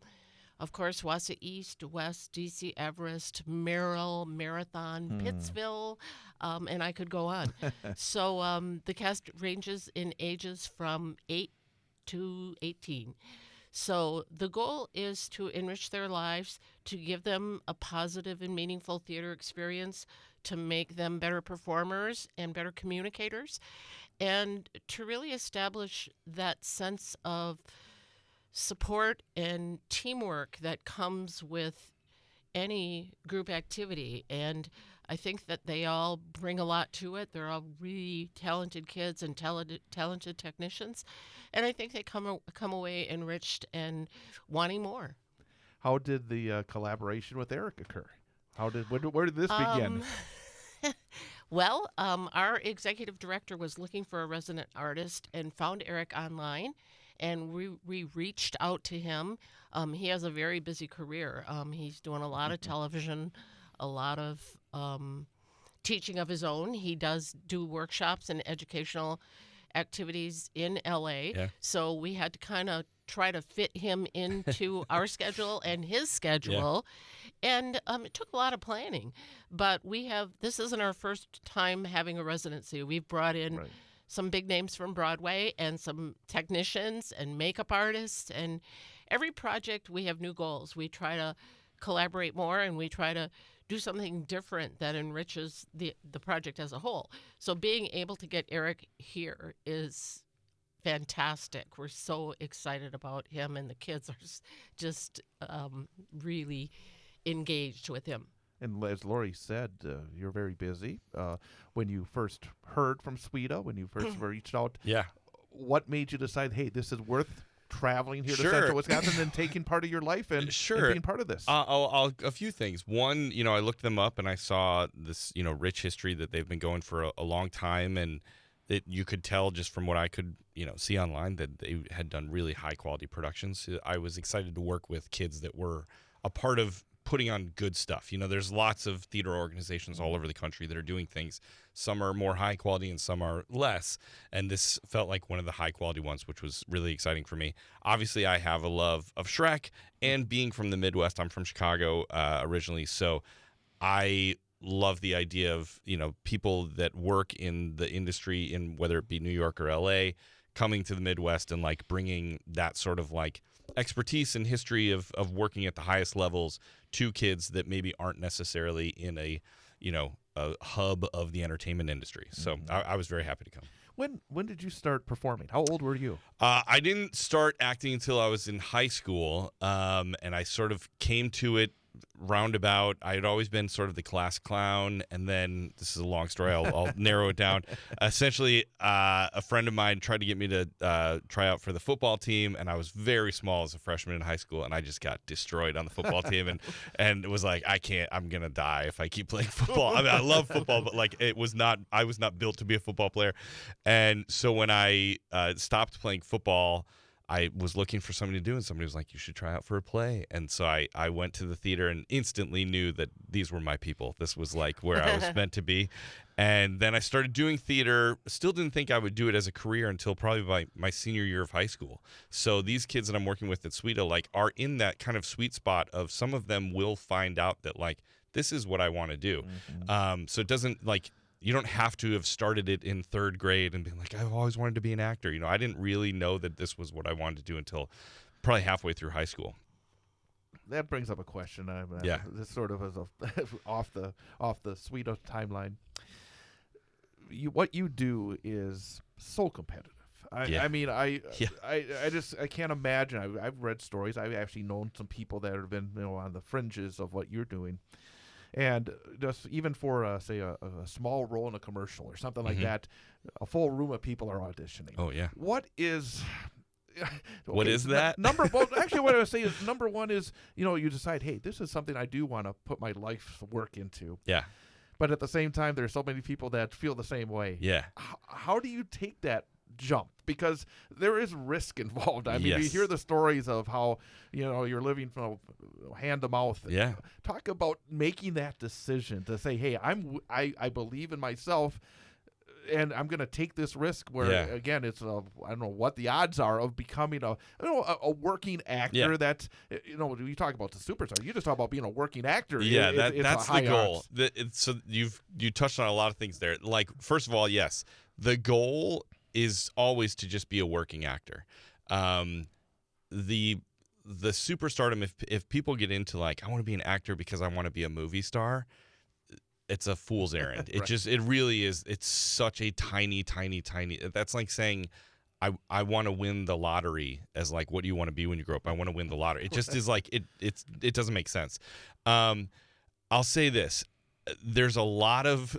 of course, Wausau East, West, D.C., Everest, Merrill, Marathon, Pittsville, and I could go on. So the cast ranges in ages from 8 to 18. So the goal is to enrich their lives, to give them a positive and meaningful theater experience, to make them better performers and better communicators, and to really establish that sense of support and teamwork that comes with any group activity. And I think that they all bring a lot to it. They're all really talented kids and talented technicians. And I think they come away enriched and wanting more. How did the collaboration with Eric occur? Where did this begin? Well, our executive director was looking for a resident artist and found Eric online, and we reached out to him. He has a very busy career. He's doing a lot of television, a lot of teaching of his own. He does do workshops and educational activities in LA. Yeah. So we had to kind of try to fit him into our schedule and his schedule. And it took a lot of planning. But this isn't our first time having a residency. We've brought in Right. some big names from Broadway and some technicians and makeup artists. And every project we have new goals. We try to collaborate more, and we try to do something different that enriches the project as a whole. So being able to get Eric here is fantastic. We're so excited about him, and the kids are just really engaged with him. And as Laurie said, you're very busy. When you first heard from CWETA, when you first reached out, Yeah. what made you decide, hey, this is worth traveling here to Sure. Central Wisconsin and taking part of your life and being part of this? A few things. One, I looked them up and I saw this, rich history that they've been going for a long time, and that you could tell just from what I could, see online that they had done really high quality productions. I was excited to work with kids that were a part of putting on good stuff. There's lots of theater organizations all over the country that are doing things. Some are more high quality and some are less. And this felt like one of the high quality ones, which was really exciting for me. Obviously, I have a love of Shrek, and being from the Midwest, I'm from Chicago originally. So I love the idea of, people that work in the industry, in whether it be New York or LA, coming to the Midwest and like bringing that sort of like expertise and history of working at the highest levels to kids that maybe aren't necessarily in a hub of the entertainment industry. So I was very happy to come. When did you start performing? How old were you? I didn't start acting until I was in high school, and I sort of came to it roundabout. I had always been sort of the class clown, and then this is a long story. I'll narrow it down. Essentially, a friend of mine tried to get me to try out for the football team, and I was very small as a freshman in high school, and I just got destroyed on the football team, and it was like, I'm gonna die if I keep playing football. I mean, I love football, but like I was not built to be a football player, and so when I stopped playing football, I was looking for something to do, and somebody was like, you should try out for a play. And so I went to the theater and instantly knew that these were my people. This was like where I was meant to be. And then I started doing theater. Still didn't think I would do it as a career until probably by my senior year of high school. So these kids that I'm working with at CWETA like are in that kind of sweet spot of, some of them will find out that like, this is what I want to do. So it doesn't like, you don't have to have started it in third grade and been like, I've always wanted to be an actor. I didn't really know that this was what I wanted to do until probably halfway through high school. That brings up a question. Yeah. This sort of is off the CWETA timeline. What you do is so competitive. I can't imagine. I've read stories. I've actually known some people that have been on the fringes of what you're doing. And just even for, say, a small role in a commercial or something like that, a full room of people are auditioning. Oh, yeah. What is... What is that? Actually, what I would say is, number one is, you decide, hey, this is something I do want to put my life's work into. Yeah. But at the same time, there's so many people that feel the same way. Yeah. How do you take that jump? Because there is risk involved. I mean, Yes. you hear the stories of how, you're living from hand to mouth. Yeah. Talk about making that decision to say, hey, I believe in myself, and I'm going to take this risk where, again, it's, I don't know what the odds are of becoming a working actor. Yeah. That, you talk about the superstar. You just talk about being a working actor. Yeah, it's that's a high the goal. odds. So you touched on a lot of things there. Like, first of all, yes, the goal is always to just be a working actor. The superstardom, if people get into like, I want to be an actor because I want to be a movie star, it's a fool's errand. It really is. It's such a tiny. That's like saying, I want to win the lottery as like, what do you want to be when you grow up? I want to win the lottery. It just is like, it doesn't make sense. I'll say this. There's a lot of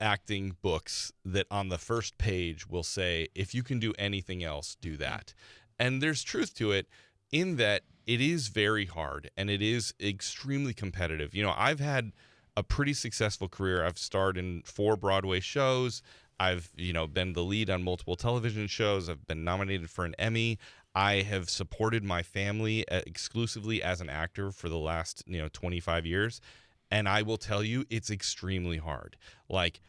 acting books that on the first page will say, if you can do anything else, do that. And there's truth to it in that it is very hard and it is extremely competitive. I've had a pretty successful career. I've starred in 4 Broadway shows. I've, been the lead on multiple television shows. I've been nominated for an Emmy. I have supported my family exclusively as an actor for the last, 25 years. And I will tell you, it's extremely hard. Like,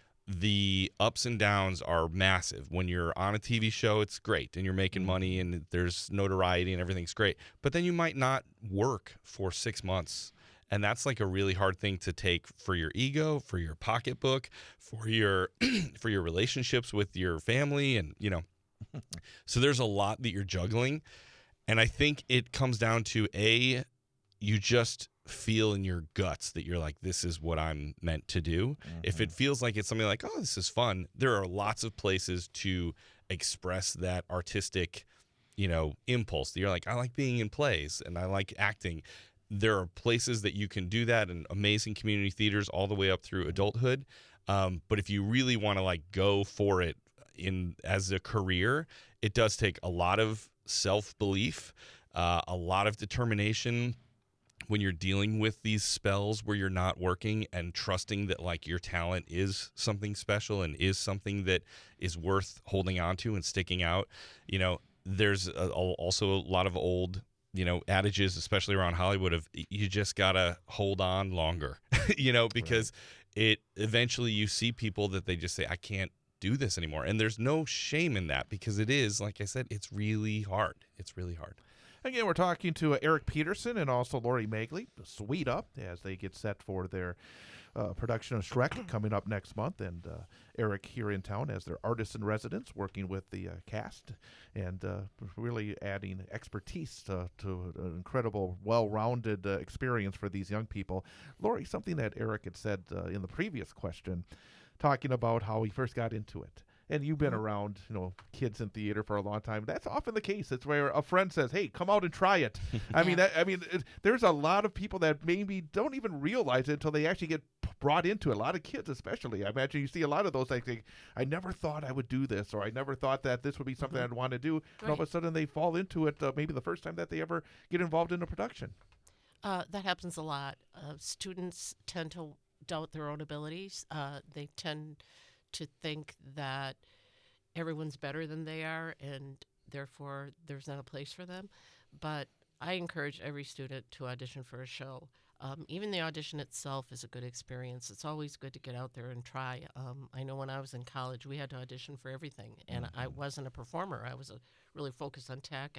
the ups and downs are massive. When you're on a TV show, it's great and you're making money and there's notoriety and everything's great. But then you might not work for 6 months. And that's like a really hard thing to take for your ego, for your pocketbook, for your for your relationships with your family, and so there's a lot that you're juggling. And I think it comes down to you just feel in your guts that you're like, this is what I'm meant to do. If it feels like it's something like, oh, this is fun, there are lots of places to express that artistic, impulse. That you're like, I like being in plays and I like acting. There are places that you can do that in amazing community theaters all the way up through adulthood. But if you really want to like go for it as a career, it does take a lot of self-belief, a lot of determination when you're dealing with these spells where you're not working, and trusting that like your talent is something special and is something that is worth holding on to and sticking out. There's also a lot of old adages, especially around Hollywood, of you just gotta hold on longer, because it eventually you see people that they just say, I can't do this anymore. And there's no shame in that, because it is, like I said, it's really hard. It's really hard. Again, we're talking to Eric Petersen and also Laurie Maegli, the CWETA, as they get set for their production of Shrek coming up next month, and Eric here in town as their artist in residence, working with the cast and really adding expertise to an incredible, well-rounded experience for these young people. Laurie, something that Eric had said in the previous question, talking about how he first got into it. And you've been around, kids in theater for a long time. That's often the case. It's where a friend says, "Hey, come out and try it." There's a lot of people that maybe don't even realize it until they actually get brought into it. A lot of kids, especially. I imagine you see a lot of those. Like, I never thought I would do this, or I never thought that this would be something I'd want to do. And all of a sudden, they fall into it. Maybe the first time that they ever get involved in a production. That happens a lot. Students tend to doubt their own abilities. They tend to think that everyone's better than they are, and therefore there's not a place for them. But I encourage every student to audition for a show. Even the audition itself is a good experience. It's always good to get out there and try. I know when I was in college, we had to audition for everything, and I wasn't a performer. I was really focused on tech,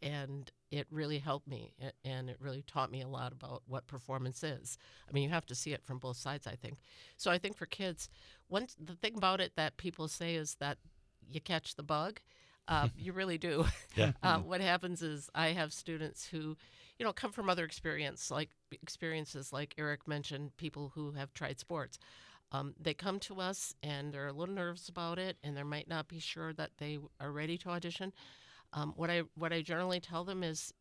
and it really helped me, and it really taught me a lot about what performance is. I mean, you have to see it from both sides, I think. So I think for kids, the thing about it that people say is that you catch the bug. You really do. Yeah. What happens is I have students who, come from other experiences like Eric mentioned, people who have tried sports. They come to us and they're a little nervous about it, and they might not be sure that they are ready to audition. What I generally tell them is,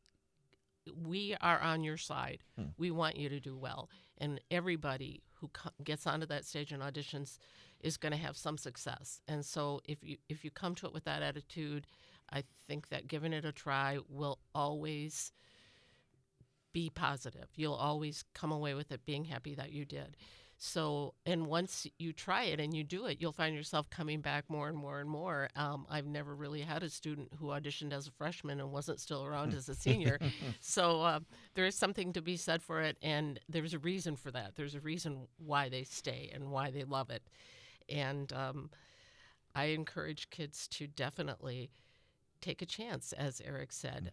we are on your side. We want you to do well, and everybody who gets onto that stage and auditions is going to have some success. And so if you come to it with that attitude, I think that giving it a try will always be positive. You'll always come away with it being happy that you did. So, and once you try it and you do it, you'll find yourself coming back more and more and more. I've never really had a student who auditioned as a freshman and wasn't still around as a senior. So there is something to be said for it, and there's a reason for that. There's a reason why they stay and why they love it. And I encourage kids to definitely take a chance, as Eric said.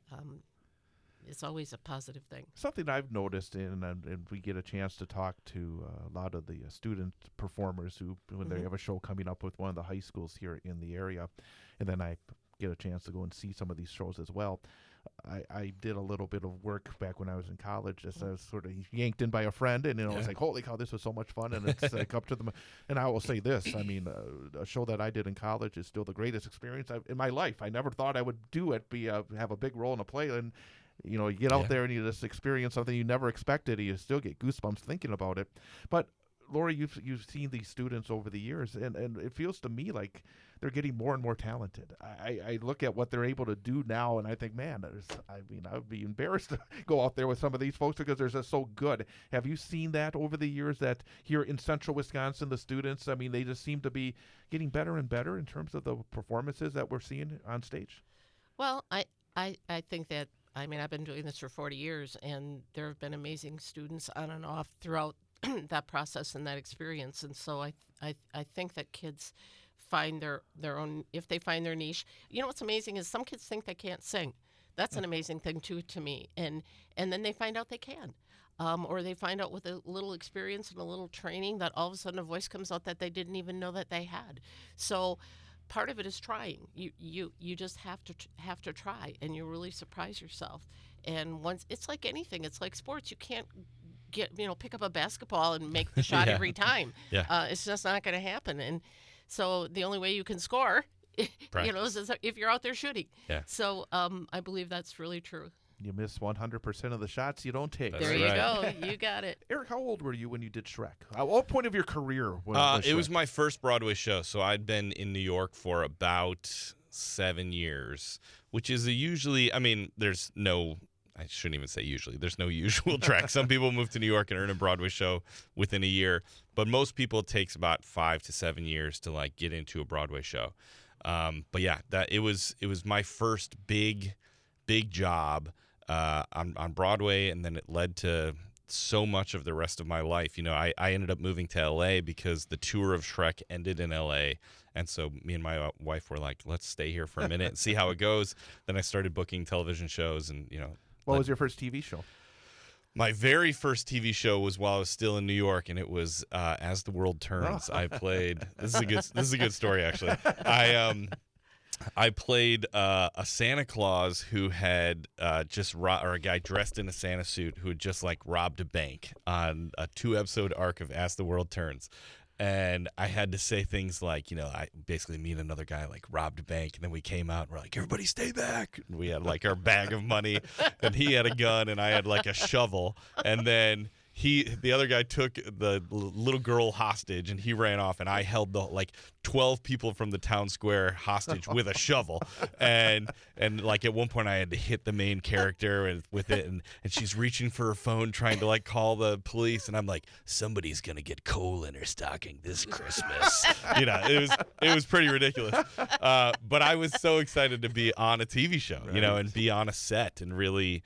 It's always a positive thing. Something I've noticed, and we get a chance to talk to a lot of the student performers who, when they have a show coming up with one of the high schools here in the area, and then I get a chance to go and see some of these shows as well. I did a little bit of work back when I was in college. Just I was sort of yanked in by a friend, and I was like, "Holy cow, this was so much fun!" And it's like up to them. And I will say this: I mean, a show that I did in college is still the greatest experience in my life. I never thought I would do it, have a big role in a play, and you get out there and you just experience something you never expected, and you still get goosebumps thinking about it. But Laurie, you've seen these students over the years, and it feels to me like they're getting more and more talented. I look at what they're able to do now, and I think, man, I would be embarrassed to go out there with some of these folks because they're just so good. Have you seen that over the years, that here in central Wisconsin, the students, I mean, they just seem to be getting better and better in terms of the performances that we're seeing on stage? Well, I think that, I've been doing this for 40 years, and there have been amazing students on and off throughout that process and that experience. And so I think that kids find their own, if they find their niche. You know what's amazing is some kids think they can't sing. That's an amazing thing too to me. And then they find out they can. Or they find out with a little experience and a little training that all of a sudden a voice comes out that they didn't even know that they had. So part of it is trying. You just have to try, and you really surprise yourself. And once, it's like anything, it's like sports. You can't pick up a basketball and make the shot Yeah. every time. Yeah. It's just not going to happen. And so the only way you can score, Practice. is if you're out there shooting. Yeah. So I believe that's really true. You miss 100% of the shots you don't take. That's There right. you go. You got it. Eric, how old were you when you did Shrek? At what point of your career? It was my first Broadway show, so I'd been in New York for about 7 years, which is usually, I mean, I shouldn't even say usually. There's no usual track. Some people move to New York and earn a Broadway show within a year, but most people it takes about 5 to 7 years to like get into a Broadway show. But yeah, that it was my first big job on Broadway, and then it led to so much of the rest of my life. You know, I ended up moving to LA because the tour of Shrek ended in LA. And so me and my wife were like, let's stay here for a minute and see how it goes. Then I started booking television shows and, What was your first TV show? my very first TV show was while I was still in New York, and it was As the World Turns. I played. This is a good story actually. I played a Santa Claus who had or a guy dressed in a Santa suit who had just like robbed a bank on a 2-episode arc of As the World Turns. And I had to say things like, I basically me and another guy like robbed a bank, and then we came out and we're like, everybody stay back. And we had like our bag of money, and he had a gun and I had like a shovel. And then the other guy took the little girl hostage, and he ran off, and I held the like 12 people from the town square hostage with a shovel. And like at one point I had to hit the main character with it, and she's reaching for her phone trying to like call the police, and I'm like, somebody's gonna get coal in her stocking this Christmas. It was pretty ridiculous. But I was so excited to be on a TV show, and be on a set and really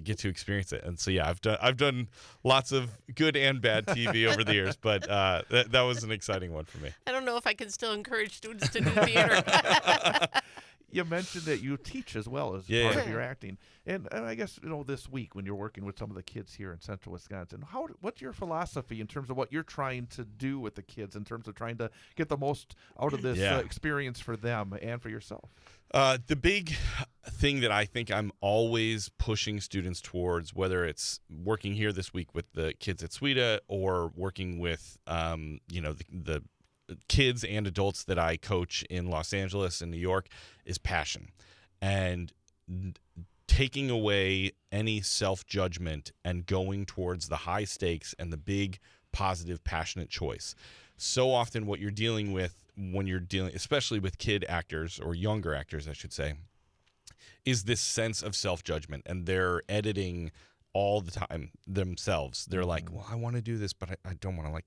get to experience it. And so yeah, I've done lots of good and bad TV over the years, but that was an exciting one for me. I don't know if I can still encourage students to do theater. You mentioned that you teach as well as Yeah, part yeah. of your acting, and I guess this week when you're working with some of the kids here in Central Wisconsin, what's your philosophy in terms of what you're trying to do with the kids in terms of trying to get the most out of this Yeah. experience for them and for yourself? The big thing that I think I'm always pushing students towards, whether it's working here this week with the kids at CWETA or working with, the kids and adults that I coach in Los Angeles and New York, is passion. And taking away any self-judgment and going towards the high stakes and the big, positive, passionate choice. So often what you're dealing with when you're dealing, especially with kid actors or younger actors, I should say, is this sense of self-judgment, and they're editing all the time themselves. They're like, well, I want to do this, but I don't want to like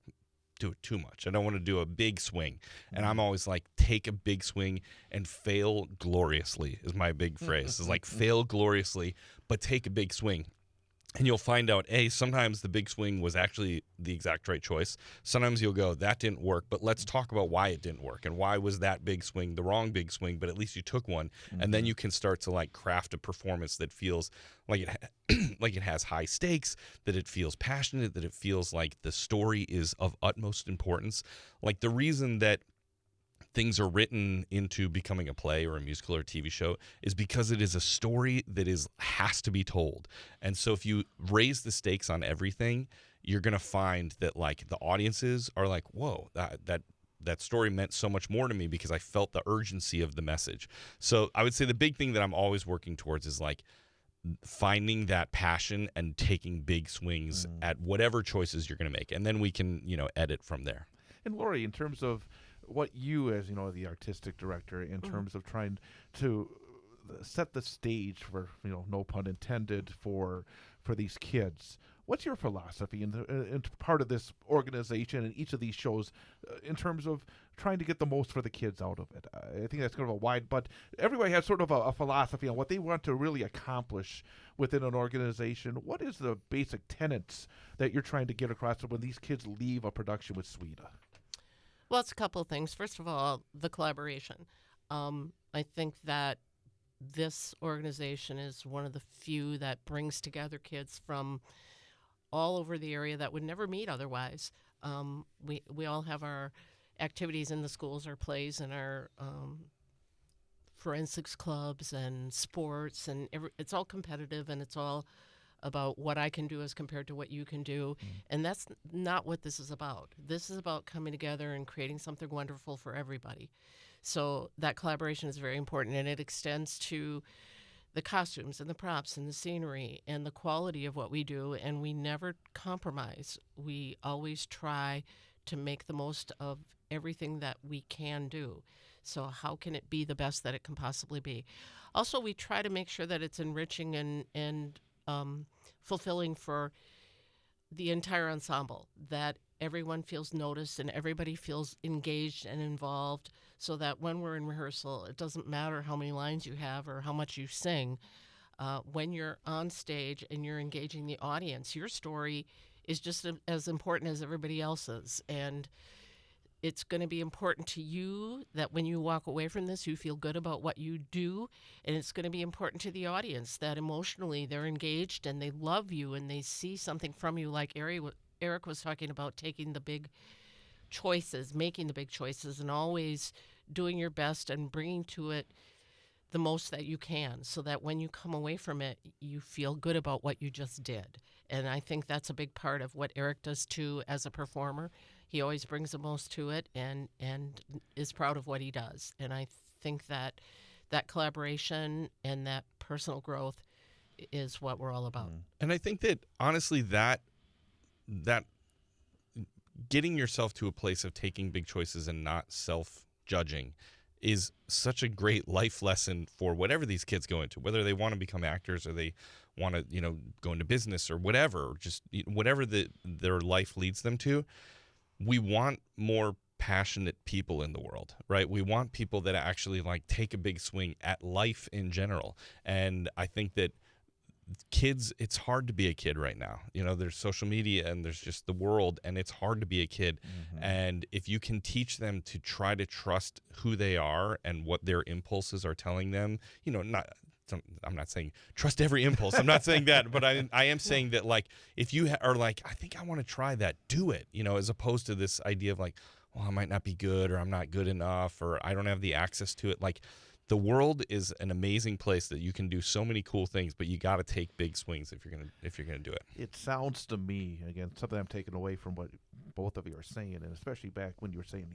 do it too much. I don't want to do a big swing. And I'm always like, take a big swing and fail gloriously is my big phrase. It's like fail gloriously, but take a big swing. And you'll find out, sometimes the big swing was actually the exact right choice. Sometimes you'll go, that didn't work, but let's talk about why it didn't work and why was that big swing the wrong big swing, but at least you took one. And then you can start to like craft a performance that feels like it has high stakes, that it feels passionate, that it feels like the story is of utmost importance. Like the reason that things are written into becoming a play or a musical or a TV show is because it is a story that has to be told. And so if you raise the stakes on everything, you're going to find that like the audiences are like, whoa, that story meant so much more to me because I felt the urgency of the message. So I would say the big thing that I'm always working towards is like finding that passion and taking big swings at whatever choices you're going to make. And then we can, edit from there. And Laurie, in terms of what you, as the artistic director, in terms of trying to set the stage for, no pun intended, for these kids, What's your philosophy in part of this organization and each of these shows in terms of trying to get the most for the kids out of it? I think that's kind of a wide, but everybody has sort of a philosophy on what they want to really accomplish within an organization. What is the basic tenets that you're trying to get across when these kids leave a production with CWETA? Well, it's a couple of things. First of all, the collaboration. I think that this organization is one of the few that brings together kids from all over the area that would never meet otherwise. We all have our activities in the schools, our plays, and our forensics clubs and sports, and it's all competitive, and it's all about what I can do as compared to what you can do. And that's not what this is about. This is about coming together and creating something wonderful for everybody. So that collaboration is very important, and it extends to the costumes and the props and the scenery and the quality of what we do, and we never compromise. We always try to make the most of everything that we can do. So how can it be the best that it can possibly be? Also, we try to make sure that it's enriching and fulfilling for the entire ensemble, that everyone feels noticed and everybody feels engaged and involved, so that when we're in rehearsal, it doesn't matter how many lines you have or how much you sing. When you're on stage and you're engaging the audience, your story is just as important as everybody else's. And it's going to be important to you that when you walk away from this, you feel good about what you do. And it's going to be important to the audience that emotionally they're engaged and they love you and they see something from you, like Eric was talking about, taking the big choices, making the big choices, and always doing your best and bringing to it the most that you can, so that when you come away from it, you feel good about what you just did. And I think that's a big part of what Eric does too as a performer. He always brings the most to it and is proud of what he does. And I think that collaboration and that personal growth is what we're all about. And I think that honestly that getting yourself to a place of taking big choices and not self-judging is such a great life lesson for whatever these kids go into, whether they want to become actors or they want to, go into business or whatever, just whatever their life leads them to. We want more passionate people in the world, right? We want people that actually take a big swing at life in general. And I think that kids, it's hard to be a kid right now. There's social media and there's just the world, and it's hard to be a kid. And if you can teach them to try to trust who they are and what their impulses are telling them, I'm not saying trust every impulse. I'm not saying that, but I am saying that if you are I think I want to try that, do it, as opposed to this idea of well, I might not be good, or I'm not good enough, or I don't have the access to it. The world is an amazing place that you can do so many cool things, but you got to take big swings if you're gonna do it. It sounds to me, again, something I'm taking away from what both of you are saying, and especially back when you were saying,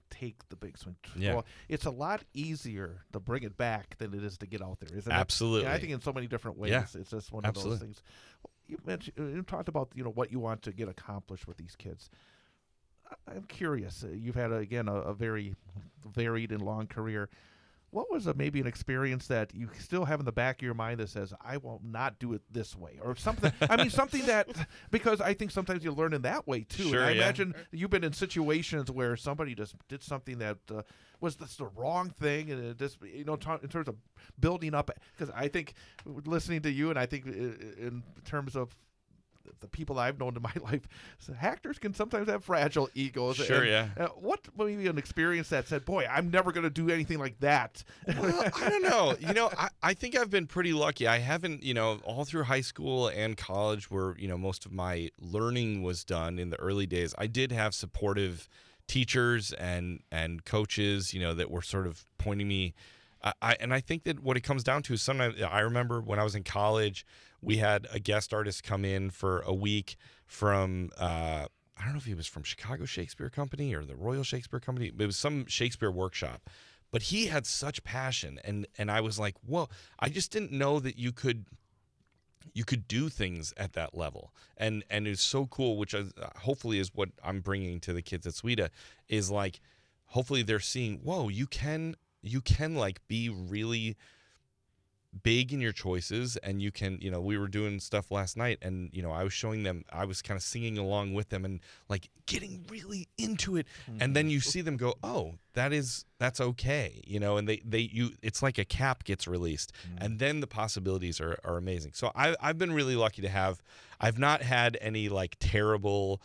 take the big swing. Yeah. Well, it's a lot easier to bring it back than it is to get out there, isn't it? Absolutely. And I think in so many different ways, Yeah. it's just one Absolutely. of those things. You talked about what you want to get accomplished with these kids. I'm curious. You've had a very varied and long career. What was maybe an experience that you still have in the back of your mind that says, I will not do it this way, or something? I mean, something that, because I think sometimes you learn in that way too. Sure, and I yeah. imagine you've been in situations where somebody just did something that was just the wrong thing, and it just, in terms of building up, because I think listening to you, and I think in terms of the people I've known in my life, actors can sometimes have fragile egos. Sure, yeah. What maybe an experience that said, boy, I'm never going to do anything like that? Well, I don't know. I think I've been pretty lucky. I haven't, all through high school and college where, most of my learning was done in the early days, I did have supportive teachers and coaches, that were sort of pointing me. I think that what it comes down to is sometimes, I remember when I was in college, we had a guest artist come in for a week from, I don't know if he was from Chicago Shakespeare Company or the Royal Shakespeare Company. It was some Shakespeare workshop. But he had such passion, and I was like, whoa, I just didn't know that you could do things at that level. And it's so cool, which hopefully is what I'm bringing to the kids at CWETA, is hopefully they're seeing, whoa, you can be really big in your choices, and you can, we were doing stuff last night, and I was showing them, I was kind of singing along with them and like getting really into it, and then you see them go, oh, that's okay, and it's like a cap gets released, and then the possibilities are amazing. So I've been really lucky to have, I've not had any like terrible,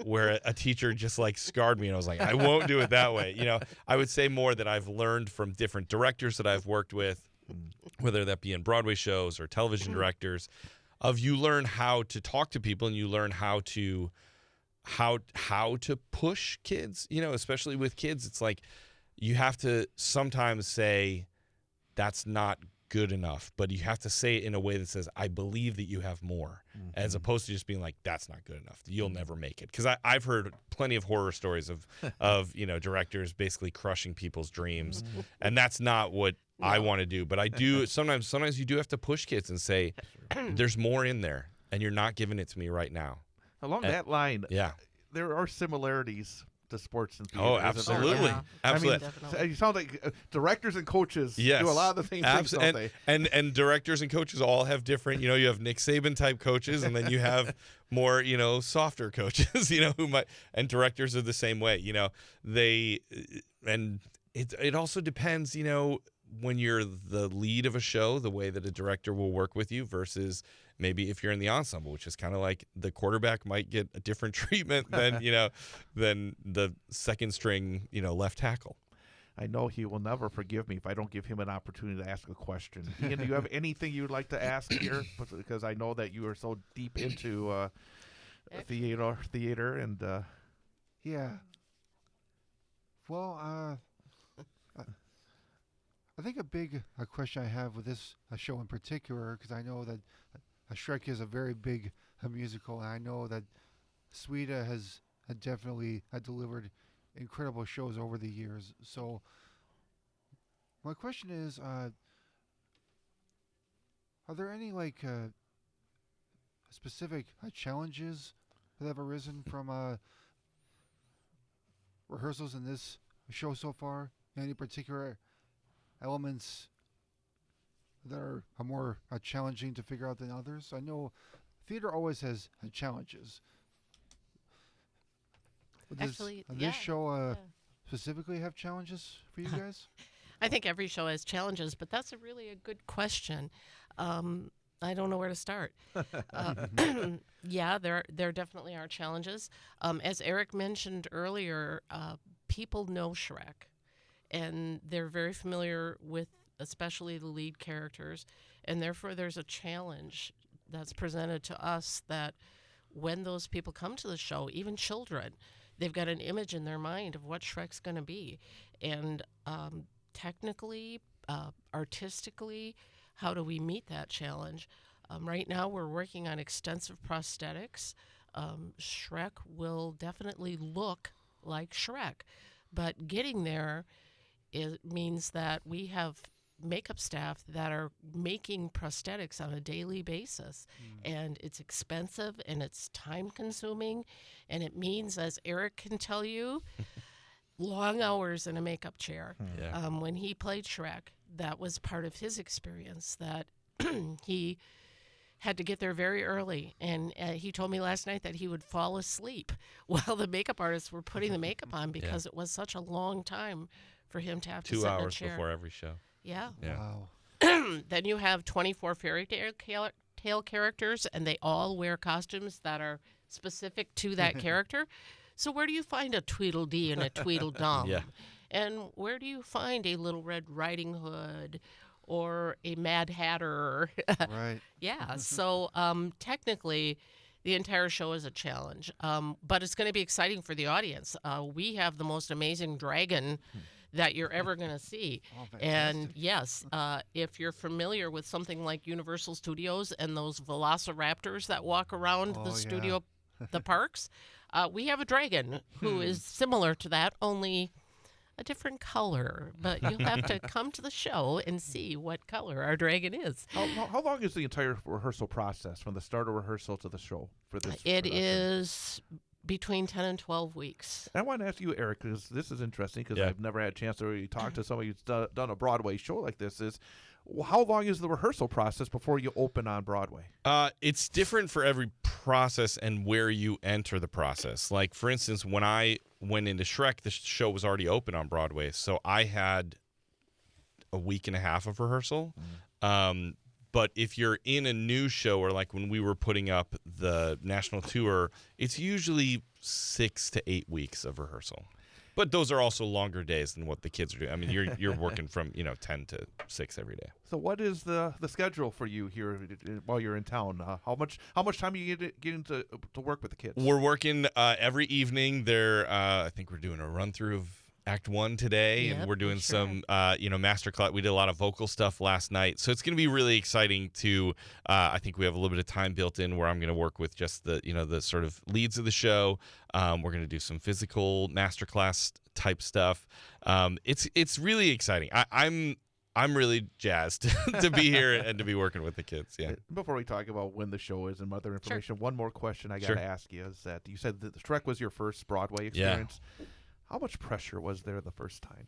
where a teacher just like scarred me and I was like, I won't do it that way. I would say more that I've learned from different directors that I've worked with, whether that be in Broadway shows or television directors, you learn how to talk to people, and you learn how to push kids, especially with kids. It's like you have to sometimes say that's not good enough, but you have to say it in a way that says, I believe that you have more, as opposed to just being like, that's not good enough, you'll never make it. Because I've heard plenty of horror stories of directors basically crushing people's dreams, and that's not what I want to do. But I do sometimes you do have to push kids and say, there's more in there, and you're not giving it to me right now. Along that line, Yeah. there are similarities to sports and theater. Oh, isn't there? absolutely. Yeah. Absolutely. Definitely. You sound like directors and coaches do Yes. a lot of the same things, don't they? And directors and coaches all have different, you have Nick Saban type coaches, and then you have more, softer coaches, who might, and directors are the same way, and it also depends, when you're the lead of a show, the way that a director will work with you versus maybe if you're in the ensemble, which is kind of like the quarterback might get a different treatment than, than the second string, left tackle. I know he will never forgive me if I don't give him an opportunity to ask a question. Ian, do you have anything you'd like to ask here? Because I know that you are so deep into theater and Yeah. Well, I think a big question I have with this show in particular, because I know that Shrek is a very big musical, and I know that CWETA has definitely delivered incredible shows over the years. So my question is, are there any specific challenges that have arisen from rehearsals in this show so far? Any particular elements that are more challenging to figure out than others? I know theater always has challenges. But Actually, does yeah, this show yeah. specifically have challenges for you guys? I think every show has challenges, but that's really a good question. I don't know where to start. Yeah, there definitely are challenges. As Eric mentioned earlier, people know Shrek, and they're very familiar with especially the lead characters, and therefore there's a challenge that's presented to us that when those people come to the show, even children, they've got an image in their mind of what Shrek's going to be. And technically, artistically, how do we meet that challenge? Right now, we're working on extensive prosthetics. Shrek will definitely look like Shrek, but getting there means that we have makeup staff that are making prosthetics on a daily basis, and it's expensive and it's time consuming, and it means, as Eric can tell you, long hours in a makeup chair. Yeah. When he played Shrek, that was part of his experience, that he had to get there very early, and he told me last night that he would fall asleep while the makeup artists were putting the makeup on because it was such a long time for him to have to 2 sit in a hours chair. before every show. Yeah. Yeah. Wow. Then you have 24 fairy tale characters, and they all wear costumes that are specific to that character. So where do you find a Tweedledee and a Tweedledum? Yeah. And where do you find a Little Red Riding Hood or a Mad Hatter? Right. Yeah. So technically, the entire show is a challenge, but it's going to be exciting for the audience. We have the most amazing dragon that you're ever going to see. Oh, And fantastic. yes, if you're familiar with something like Universal Studios and those velociraptors that walk around Oh, the yeah. studio, the parks, we have a dragon who is similar to that, only a different color. But you'll have to come to the show and see what color our dragon is. how long is the entire rehearsal process from the start of rehearsal to the show for this? It production? is between 10 and 12 weeks. I want to ask you, Eric, because this is interesting because Yeah. I've never had a chance to really talk to somebody who's done a Broadway show like this. Is how long is the rehearsal process before you open on Broadway? It's different for every process and where you enter the process. Like, for instance, when I went into Shrek, the show was already open on Broadway, so I had a week and a half of rehearsal. But if you're in a new show, or like when we were putting up the national tour, it's usually 6 to 8 weeks of rehearsal. But those are also longer days than what the kids are doing. I mean, you're working from 10 to 6 every day. So what is the schedule for you here while you're in town? How much time are you getting to work with the kids? We're working every evening. I think we're doing a run through of Act 1 today, and Yep, we're doing sure. some master class. We did a lot of vocal stuff last night, so it's going to be really exciting to I think we have a little bit of time built in where I'm going to work with just the sort of leads of the show. We're going to do some physical master class type stuff. It's really exciting. I'm really jazzed to be here and to be working with the kids. Yeah. Before we talk about when the show is and other information, one more question I got to Sure. ask you is that you said that Shrek was your first Broadway Yeah. experience. How much pressure was there the first time?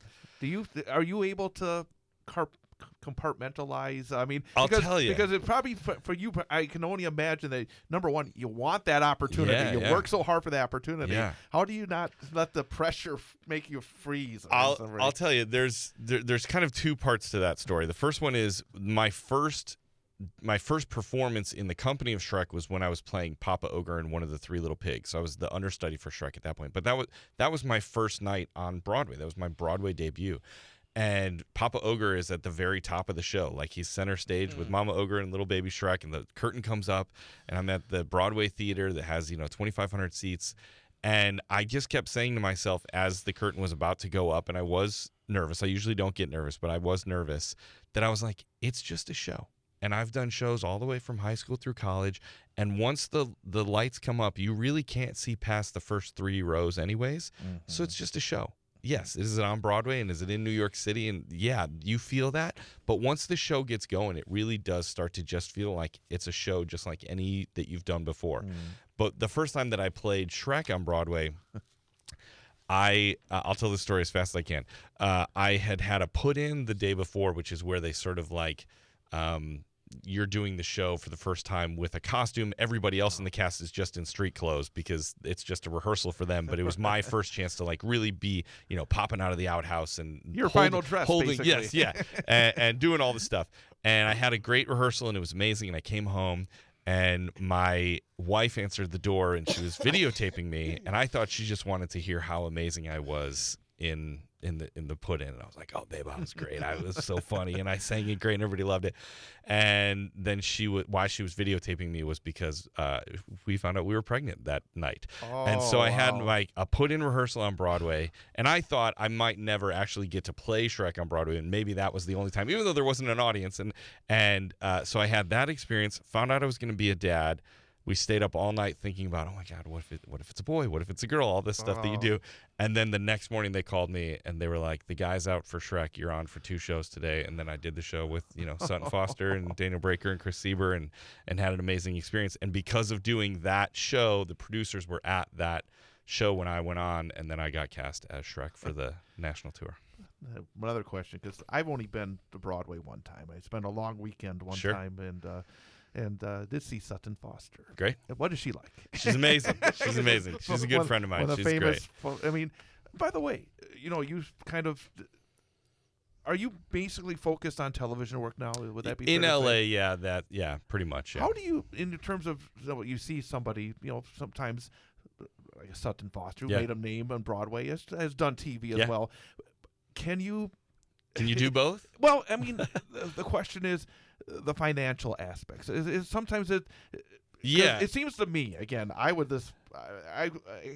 Are you able to compartmentalize? I mean, I'll tell you. because it probably for you, I can only imagine that number one, you want that opportunity. Yeah, you yeah. work so hard for the opportunity. Yeah. How do you not let the pressure make you freeze? I'll tell you. There's kind of two parts to that story. The first one is my first performance in the company of Shrek was when I was playing Papa Ogre in One of the Three Little Pigs. So I was the understudy for Shrek at that point. But that was my first night on Broadway. That was my Broadway debut. And Papa Ogre is at the very top of the show. Like, he's center stage with Mama Ogre and little baby Shrek, and the curtain comes up, and I'm at the Broadway theater that has 2,500 seats. And I just kept saying to myself as the curtain was about to go up, and I was nervous. I usually don't get nervous, but I was nervous, that I was like, it's just a show. And I've done shows all the way from high school through college. And once the lights come up, you really can't see past the first 3 rows anyways. So it's just a show. Yes, is it on Broadway and is it in New York City? And yeah, you feel that. But once the show gets going, it really does start to just feel like it's a show just like any that you've done before. But the first time that I played Shrek on Broadway, I'll tell the story as fast as I can. I had a put-in the day before, which is where they sort of like you're doing the show for the first time with a costume. Everybody else in the cast is just in street clothes because it's just a rehearsal for them. But it was my first chance to like really be, popping out of the outhouse and Your final dress, basically. Yes, yeah, and doing all the stuff. And I had a great rehearsal and it was amazing. And I came home and my wife answered the door and she was videotaping me. And I thought she just wanted to hear how amazing I was in the put in, and I was like, oh babe, I was great, I was so funny, and I sang it great and everybody loved it. And then why she was videotaping me was because we found out we were pregnant that night. And so I had a put in rehearsal on Broadway, and I thought I might never actually get to play Shrek on Broadway, and maybe that was the only time, even though there wasn't an audience. And so I had that experience, found out I was going to be a dad. We stayed up all night thinking about, oh my God, what if it's a boy? What if it's a girl? All this stuff that you do. And then the next morning they called me and they were like, the guy's out for Shrek. You're on for 2 shows today. And then I did the show with, Sutton Foster and Daniel Breaker and Chris Sieber and had an amazing experience. And because of doing that show, the producers were at that show when I went on, and then I got cast as Shrek for the national tour. Another question, because I've only been to Broadway one time. I spent a long weekend one Sure. time and did see Sutton Foster. Great. What is she like? She's amazing. She's amazing. She's a good friend of mine. One of She's the famous, great. I mean, by the way, you kind of, are you basically focused on television work now? Would that be In fair to LA? say? Yeah, pretty much. Yeah. How do you, in terms of you see somebody, sometimes like a Sutton Foster who Yeah. made a name on Broadway, has done TV as Yeah. well. Can you do both? Well, I mean, the question is the financial aspects. Sometimes Yeah. it seems to me, again, I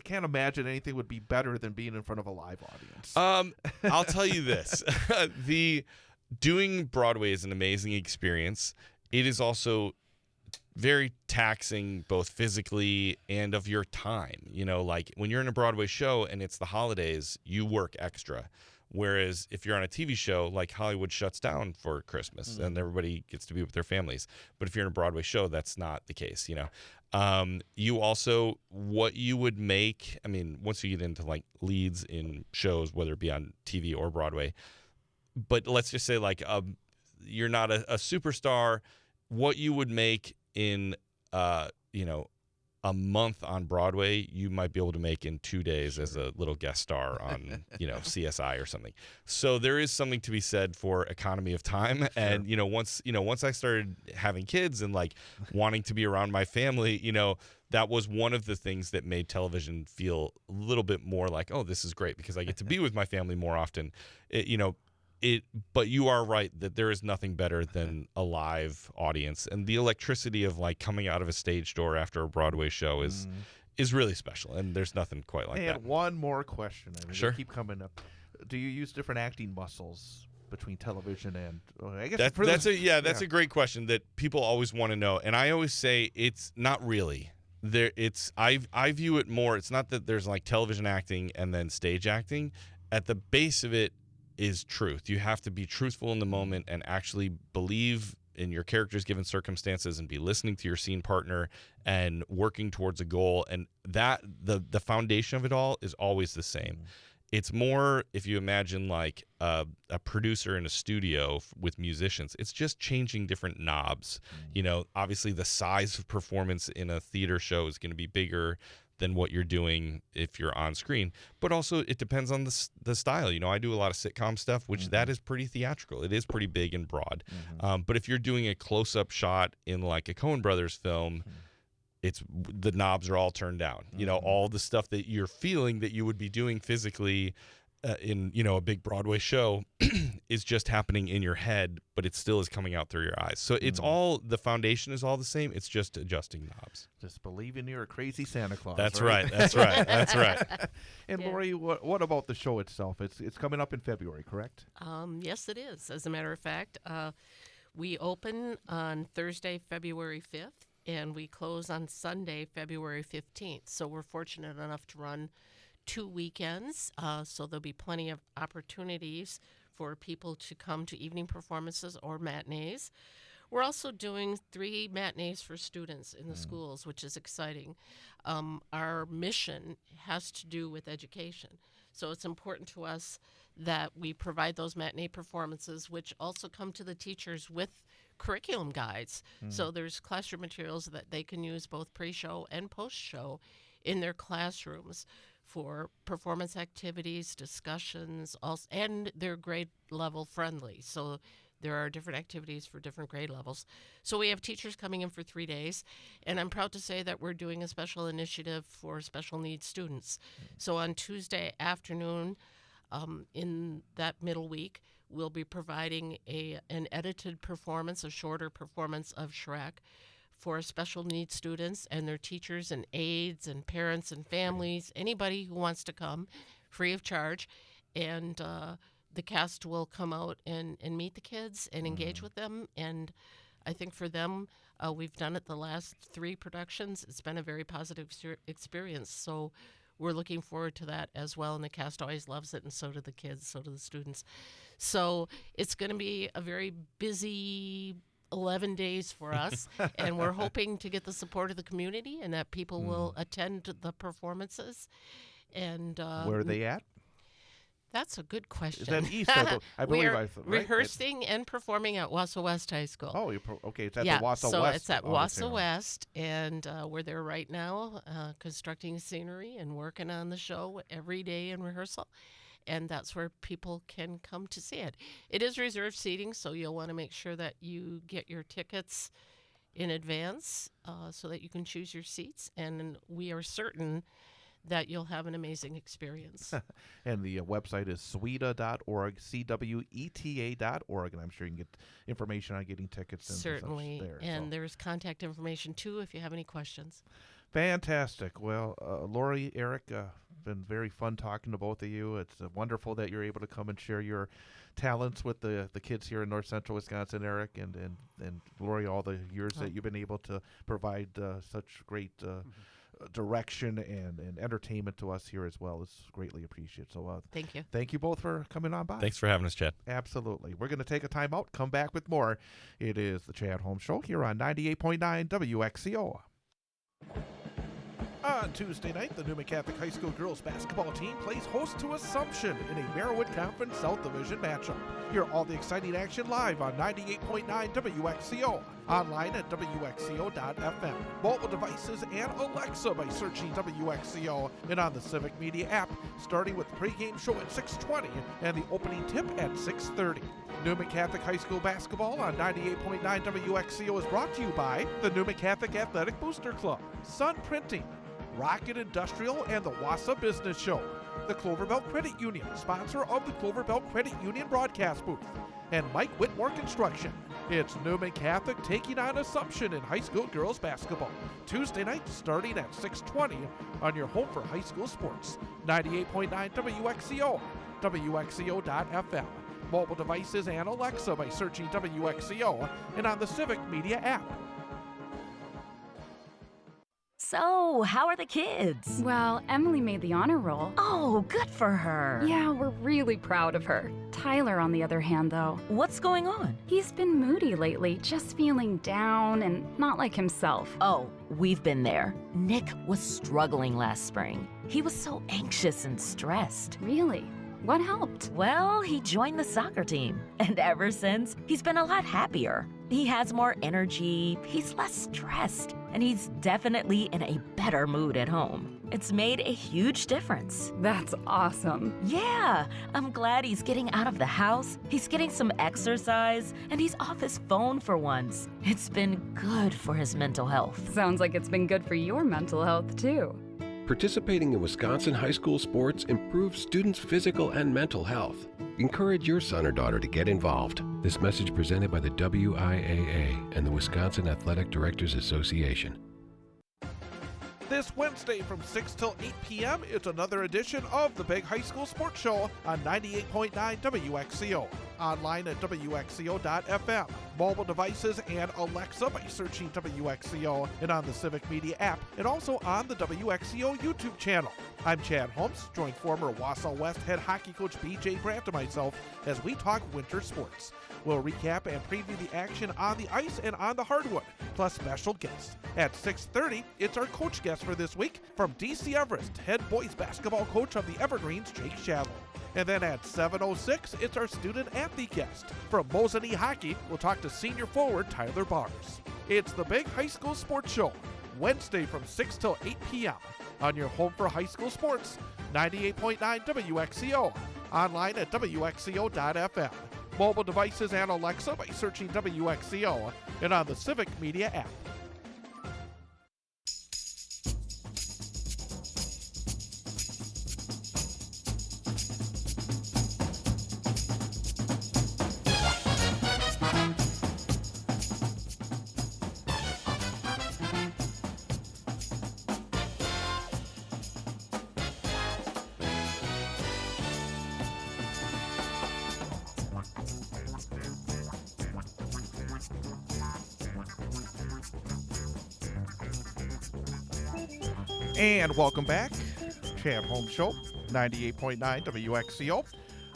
can't imagine anything would be better than being in front of a live audience. I'll tell you this. Doing Broadway is an amazing experience. It is also very taxing, both physically and of your time. Like when you're in a Broadway show and it's the holidays, you work extra. Whereas if you're on a TV show, like Hollywood shuts down for Christmas and everybody gets to be with their families. But if you're in a Broadway show, that's not the case, You also, what you would make, I mean, once you get into like leads in shows, whether it be on TV or Broadway, but let's just say like you're not a superstar. What you would make in a month on Broadway, you might be able to make in 2 days as a little guest star on, CSI or something. So there is something to be said for economy of time. And, once I started having kids and like wanting to be around my family, that was one of the things that made television feel a little bit more like, oh, this is great because I get to be with my family more often. But you are right that there is nothing better than a live audience, and the electricity of like coming out of a stage door after a Broadway show is really special, and there's nothing quite like that. And one more question. I mean, Sure. They keep coming up. Do you use different acting muscles between television and? I guess that's a great question that people always want to know, and I always say it's not really. I view it more. It's not that there's like television acting and then stage acting. At the base of it is truth. You have to be truthful in the moment and actually believe in your characters given circumstances and be listening to your scene partner and working towards a goal. And that the foundation of it all is always the same. It's more, if you imagine like a producer in a studio with musicians, it's just changing different knobs. Obviously the size of performance in a theater show is going to be bigger than what you're doing if you're on screen. But also it depends on the style. I do a lot of sitcom stuff, which that is pretty theatrical. It is pretty big and broad. But if you're doing a close-up shot in like a Coen Brothers film, it's the knobs are all turned down. All the stuff that you're feeling that you would be doing physically in a big Broadway show is just happening in your head, but it still is coming out through your eyes. So it's all, the foundation is all the same. It's just adjusting knobs. Just believing you're a crazy Santa Claus. That's right. That's right. That's right. And Laurie, what about the show itself? It's coming up in February, correct? Yes, it is. As a matter of fact, we open on Thursday, February 5th, and we close on Sunday, February 15th. So we're fortunate enough to run 2 weekends, so there'll be plenty of opportunities for people to come to evening performances or matinees. We're also doing 3 matinees for students in the schools, which is exciting. Our mission has to do with education, so it's important to us that we provide those matinee performances, which also come to the teachers with curriculum guides. So there's classroom materials that they can use both pre-show and post-show in their classrooms for performance activities, discussions, and they're grade level friendly. So there are different activities for different grade levels. So we have teachers coming in for 3 days, and I'm proud to say that we're doing a special initiative for special needs students. So on Tuesday afternoon, in that middle week, we'll be providing an edited performance, a shorter performance of Shrek for special needs students and their teachers and aides and parents and families, anybody who wants to come, free of charge. And the cast will come out and meet the kids and engage with them. And I think for them, we've done it the last 3 productions. It's been a very positive experience. So we're looking forward to that as well. And the cast always loves it, and so do the kids, so do the students. So it's going to be a very busy 11 days for us, and we're hoping to get the support of the community and that people will attend the performances. And Where are they at? That's a good question. Is that east? I believe We're right? rehearsing and performing at Wausau West High School. Oh, okay. It's at yeah, the Wausau so West. it's at auditorium. Wausau West, and we're there right now constructing scenery and working on the show every day in rehearsal. And that's where people can come to see it. It is reserved seating, so you'll want to make sure that you get your tickets in advance so that you can choose your seats. And we are certain that you'll have an amazing experience. And the website is CWETA.org, CWETA.org, and I'm sure you can get information on getting tickets and Certainly. such there. And so. there's contact information, too, if you have any questions. Fantastic. Well, Laurie, Eric, been very fun talking to both of you. It's wonderful that you're able to come and share your talents with the kids here in North Central Wisconsin, Eric, and Laurie, all the years that you've been able to provide such great direction and entertainment to us here as well. It's greatly appreciated. So Thank you. Thank you both for coming on by. Thanks for having us, Chad. Absolutely. We're going to take a time out, come back with more. It is the Chad Holmes Show here on 98.9 WXCO. On Tuesday night, the Newman Catholic High School girls basketball team plays host to Assumption in a Merriwood Conference South Division matchup. Hear all the exciting action live on 98.9 WXCO, online at WXCO.FM, mobile devices, and Alexa by searching WXCO, and on the Civic Media app, starting with the pregame show at 6:20 and the opening tip at 6:30. Newman Catholic High School basketball on 98.9 WXCO is brought to you by the Newman Catholic Athletic Booster Club, Sun Printing, Rocket Industrial, and the Wassa Business Show. The Cloverbelt Credit Union, sponsor of the Cloverbelt Credit Union broadcast booth, and Mike Whitmore Construction. It's Newman Catholic taking on Assumption in high school girls basketball. Tuesday night starting at 6:20 on your home for high school sports. 98.9 WXCO, WXCO.FM. Mobile devices and Alexa by searching WXCO, and on the Civic Media app. So, how are the kids? Well, Emily made the honor roll. Oh, good for her. Yeah, we're really proud of her. Tyler, on the other hand, though, What's going on? he's been moody lately, just feeling down and not like himself. Oh, we've been there. Nick was struggling last spring. He was so anxious and stressed. Really? What helped? Well, he joined the soccer team, and ever since, he's been a lot happier. He has more energy, he's less stressed, and he's definitely in a better mood at home. It's made a huge difference. That's awesome. Yeah, I'm glad he's getting out of the house, he's getting some exercise, and he's off his phone for once. It's been good for his mental health. Sounds like it's been good for your mental health, too. Participating in Wisconsin high school sports improves students' physical and mental health. Encourage your son or daughter to get involved. This message presented by the WIAA and the Wisconsin Athletic Directors Association. This Wednesday from 6 till 8 p.m., it's another edition of the Big High School Sports Show on 98.9 WXCO. Online at WXCO.FM. Mobile devices and Alexa by searching WXCO, and on the Civic Media app, and also on the WXCO YouTube channel. I'm Chad Holmes, joined former Wausau West head hockey coach B.J. Brandt and myself as we talk winter sports. We'll recap and preview the action on the ice and on the hardwood, plus special guests. At 6:30, it's our coach guest for this week from D.C. Everest, head boys basketball coach of the Evergreens, Jake Shallow. And then at 7:06, it's our student athlete guest. From Mosinee Hockey, we'll talk to senior forward Tyler Bars. It's the Big High School Sports Show, Wednesday from 6 till 8 p.m. on your home for high school sports, 98.9 WXCO, online at WXCO.FM. Mobile devices and Alexa by searching WXCO, and on the Civic Media app. And welcome back. Chad Holmes Show, 98.9 WXCO.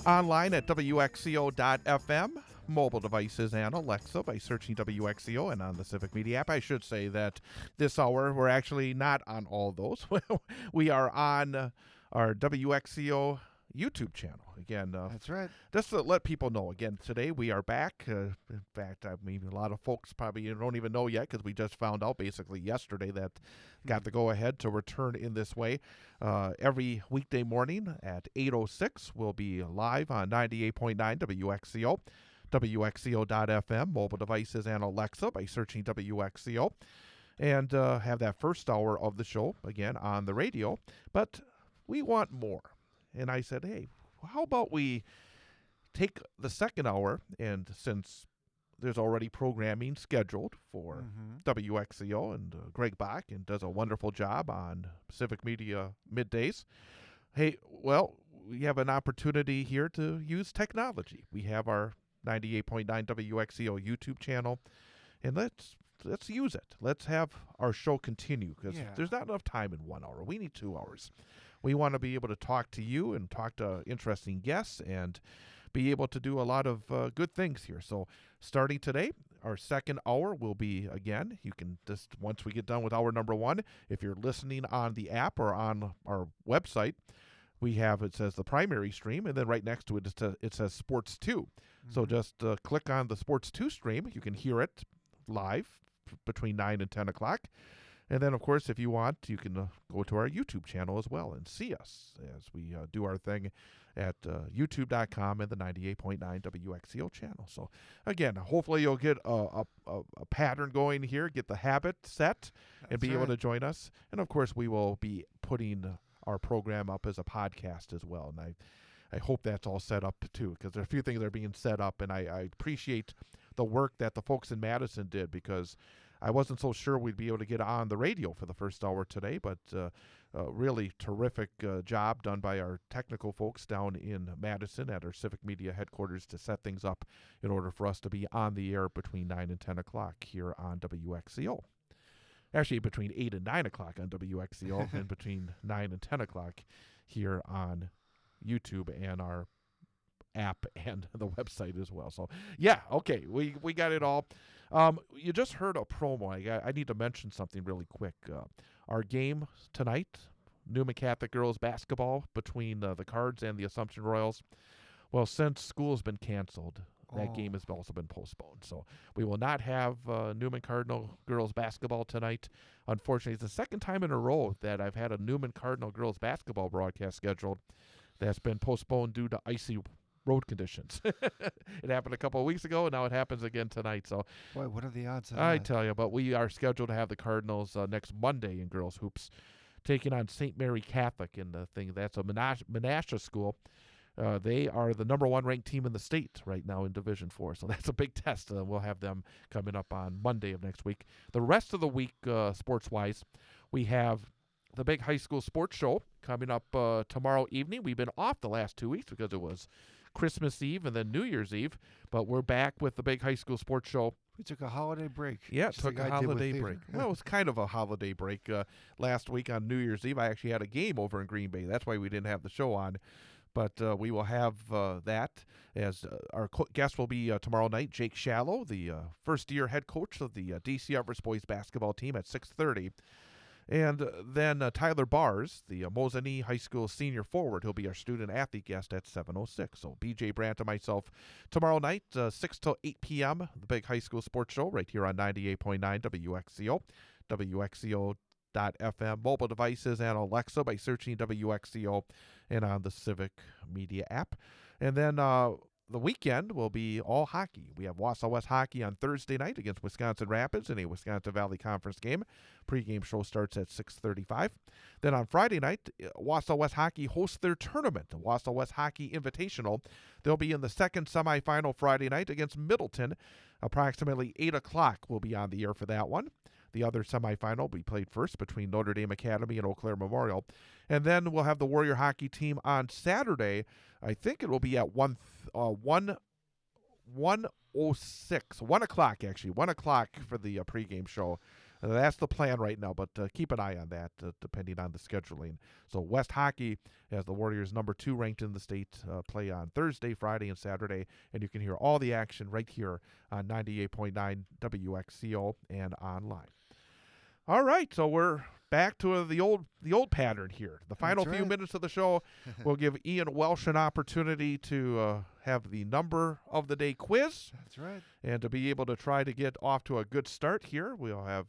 Online at WXCO.FM. Mobile devices and Alexa by searching WXCO, and on the Civic Media app. I should say that this hour we're actually not on all those. We are on our WXCO YouTube channel. Again, That's right. just to let people know, again, today we are back. In fact, I mean, a lot of folks probably don't even know yet because we just found out basically yesterday that got the go-ahead to return in this way. Every weekday morning at 8:06, we'll be live on 98.9 WXCO, WXCO.FM, mobile devices, and Alexa by searching WXCO, and have that first hour of the show, again, on the radio. But we want more. And I said, hey, how about we take the second hour, and since there's already programming scheduled for WXCO, and Greg Bach and does a wonderful job on Civic Media middays, hey, well, we have an opportunity here to use technology. We have our 98.9 WXCO YouTube channel, and let's use it. Let's have our show continue, because there's not enough time in 1 hour. We need 2 hours. We want to be able to talk to you and talk to interesting guests and be able to do a lot of good things here. So starting today, Our second hour will be, again, you can just, once we get done with hour number 1, if you're listening on the app or on our website, we have, it says the primary stream, and then right next to it, it says Sports 2. So just click on the Sports 2 stream. You can hear it live between 9 and 10 o'clock. And then, of course, if you want, you can go to our YouTube channel as well and see us as we do our thing at youtube.com and the 98.9 WXCO channel. So, again, hopefully you'll get a pattern going here, get the habit set, and be able to join us. And, of course, we will be putting our program up as a podcast as well. And I hope that's all set up, too, because there are a few things that are being set up, and I appreciate the work that the folks in Madison did, because I wasn't so sure we'd be able to get on the radio for the first hour today, but really terrific job done by our technical folks down in Madison at our Civic Media headquarters to set things up in order for us to be on the air between 9 and 10 o'clock here on WXCO. Actually, between 8 and 9 o'clock on WXCO and between 9 and 10 o'clock here on YouTube and our app and the website as well. So, yeah, okay, we got it all. You just heard a promo. I need to mention something really quick. Our game tonight, Newman Catholic girls basketball between the Cards and the Assumption Royals. Well, since school has been canceled, that game has also been postponed. So we will not have Newman Cardinal girls basketball tonight. Unfortunately, it's the second time in a row that I've had a Newman Cardinal girls basketball broadcast scheduled that's been postponed due to icy road conditions. It happened a couple of weeks ago, and now it happens again tonight. So, boy, what are the odds of I that? tell you, but we are scheduled to have the Cardinals next Monday in girls hoops, taking on St. Mary Catholic in the thing. That's a Menasha school. They are the number 1 ranked team in the state right now in Division 4. So that's a big test. We'll have them coming up on Monday of next week. The rest of the week, sports-wise, we have the big high school sports show coming up tomorrow evening. We've been off the last 2 weeks because it was Christmas Eve and then New Year's Eve, but we're back with the big high school sports show. We took a holiday break. Yeah, just took like a I did with holiday theater. break. Well, it was kind of a holiday break. Last week on New Year's Eve, I actually had a game over in Green Bay. That's why we didn't have the show on. But we will have that as our guest will be tomorrow night, Jake Shallow, the first-year head coach of the DC Everest boys basketball team at 6:30. And then Tyler Bars, the Mosinee High School senior forward, he'll be our student-athlete guest at 7:06. So BJ Brandt and myself tomorrow night, 6 till 8 p.m., the big high school sports show right here on 98.9 WXCO, WXCO.FM, mobile devices, and Alexa by searching WXCO and on the Civic Media app. And then the weekend will be all hockey. We have Wausau West hockey on Thursday night against Wisconsin Rapids in a Wisconsin Valley Conference game. Pre-game show starts at 6:35. Then on Friday night, Wausau West hockey hosts their tournament, the Wausau West Hockey Invitational. They'll be in the second semifinal Friday night against Middleton. Approximately 8 o'clock will be on the air for that one. The other semifinal will be played first between Notre Dame Academy and Eau Claire Memorial. And then we'll have the Warrior hockey team on Saturday. I think it will be at 1 o'clock, actually. 1 o'clock for the pregame show. That's the plan right now, but keep an eye on that depending on the scheduling. So West Hockey has the Warriors number 2 ranked in the state, play on Thursday, Friday, and Saturday. And you can hear all the action right here on 98.9 WXCO and online. All right, so we're back to the old pattern here. The final few minutes of the show, we'll give Ian Welsh an opportunity to have the number of the day quiz. That's right. And to be able to try to get off to a good start here, we'll have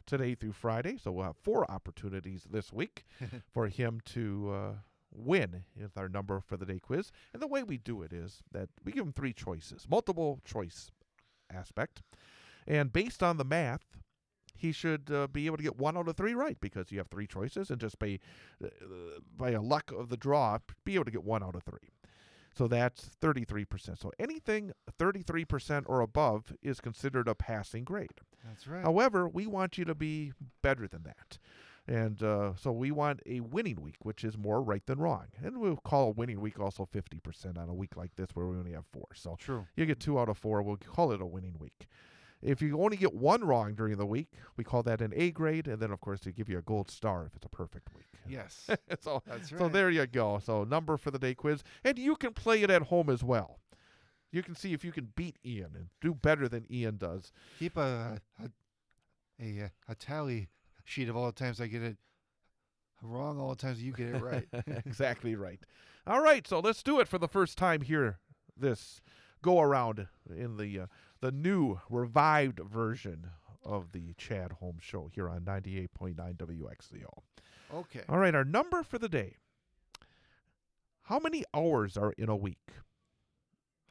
today through Friday, so we'll have 4 opportunities this week for him to win with our number for the day quiz. And the way we do it is that we give him 3 choices, multiple choice aspect. And based on the math, he should be able to get 1 out of 3 right, because you have 3 choices, and just by a luck of the draw, be able to get 1 out of 3. So that's 33%. So anything 33% or above is considered a passing grade. That's right. However, we want you to be better than that. And so we want a winning week, which is more right than wrong. And we'll call a winning week also 50% on a week like this where we only have 4. So True. you get 2 out of 4. We'll call it a winning week. If you only get 1 wrong during the week, we call that an A grade. And then, of course, they give you a gold star if it's a perfect week. Yes. So That's right. so there you go. So number for the day quiz. And you can play it at home as well. You can see if you can beat Ian and do better than Ian does. Keep a tally sheet of all the times I get it wrong, all the times you get it right. Exactly right. All right, so let's do it for the first time here. This go around in the new revived version of the Chad Holmes Show here on 98.9 WXCO. Okay. All right, our number for the day. How many hours are in a week?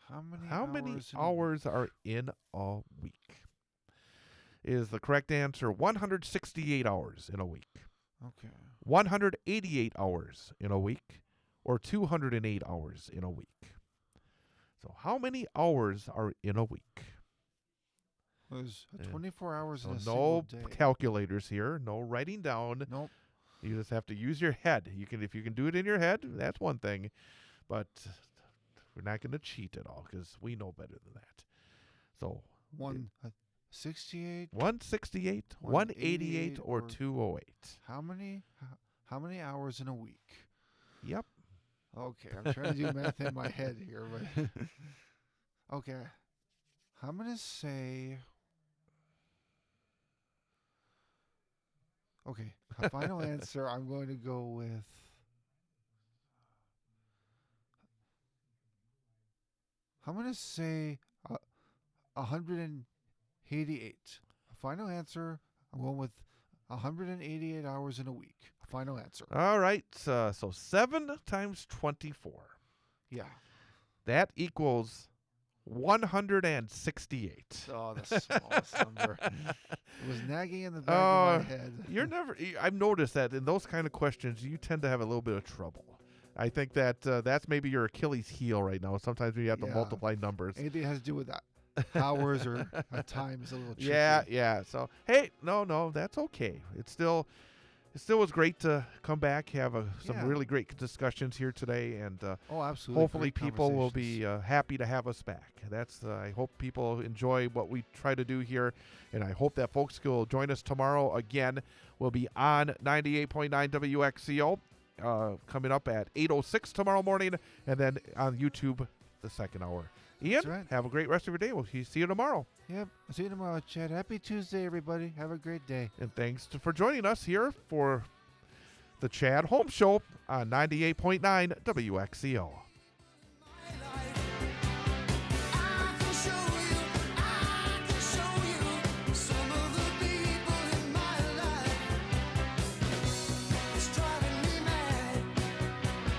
How many hours are in a week? Is the correct answer 168 hours in a week, Okay. 188 hours in a week, or 208 hours in a week? So how many hours are in a week? There's Yeah. 24 hours in a No single day. calculators here, no writing down. Nope. You just have to use your head. If you can do it in your head, that's one thing, but we're not going to cheat at all because we know better than that. So 168. 168, 188, or 208. How many hours in a week? Yep. Okay, I'm trying to do math in my head here, but okay. I'm gonna say. Okay, a final answer. I'm going to go with. I'm gonna say 188. A final answer. I'm going with 188 hours in a week. A final answer. All right. So 7 times 24. Yeah. That equals 168. Oh, the smallest number. It was nagging in the back of my head. I've noticed that in those kind of questions, you tend to have a little bit of trouble. I think that that's maybe your Achilles heel right now. Sometimes when you have to multiply numbers. Anything has to do with that. Hours or time is a little tricky. Yeah. So, hey, no, that's okay. It still was great to come back, have some really great discussions here today, and absolutely. hopefully Great people will be happy to have us back. I hope people enjoy what we try to do here, and I hope that folks will join us tomorrow. Again, we'll be on 98.9 WXCO coming up at 8:06 tomorrow morning, and then on YouTube the second hour. Ian, right. Have a great rest of your day. We'll see you tomorrow. Yep. I'll see you tomorrow, Chad. Happy Tuesday, everybody. Have a great day. And thanks for joining us here for the Chad Holmes Show on 98.9 WXCO.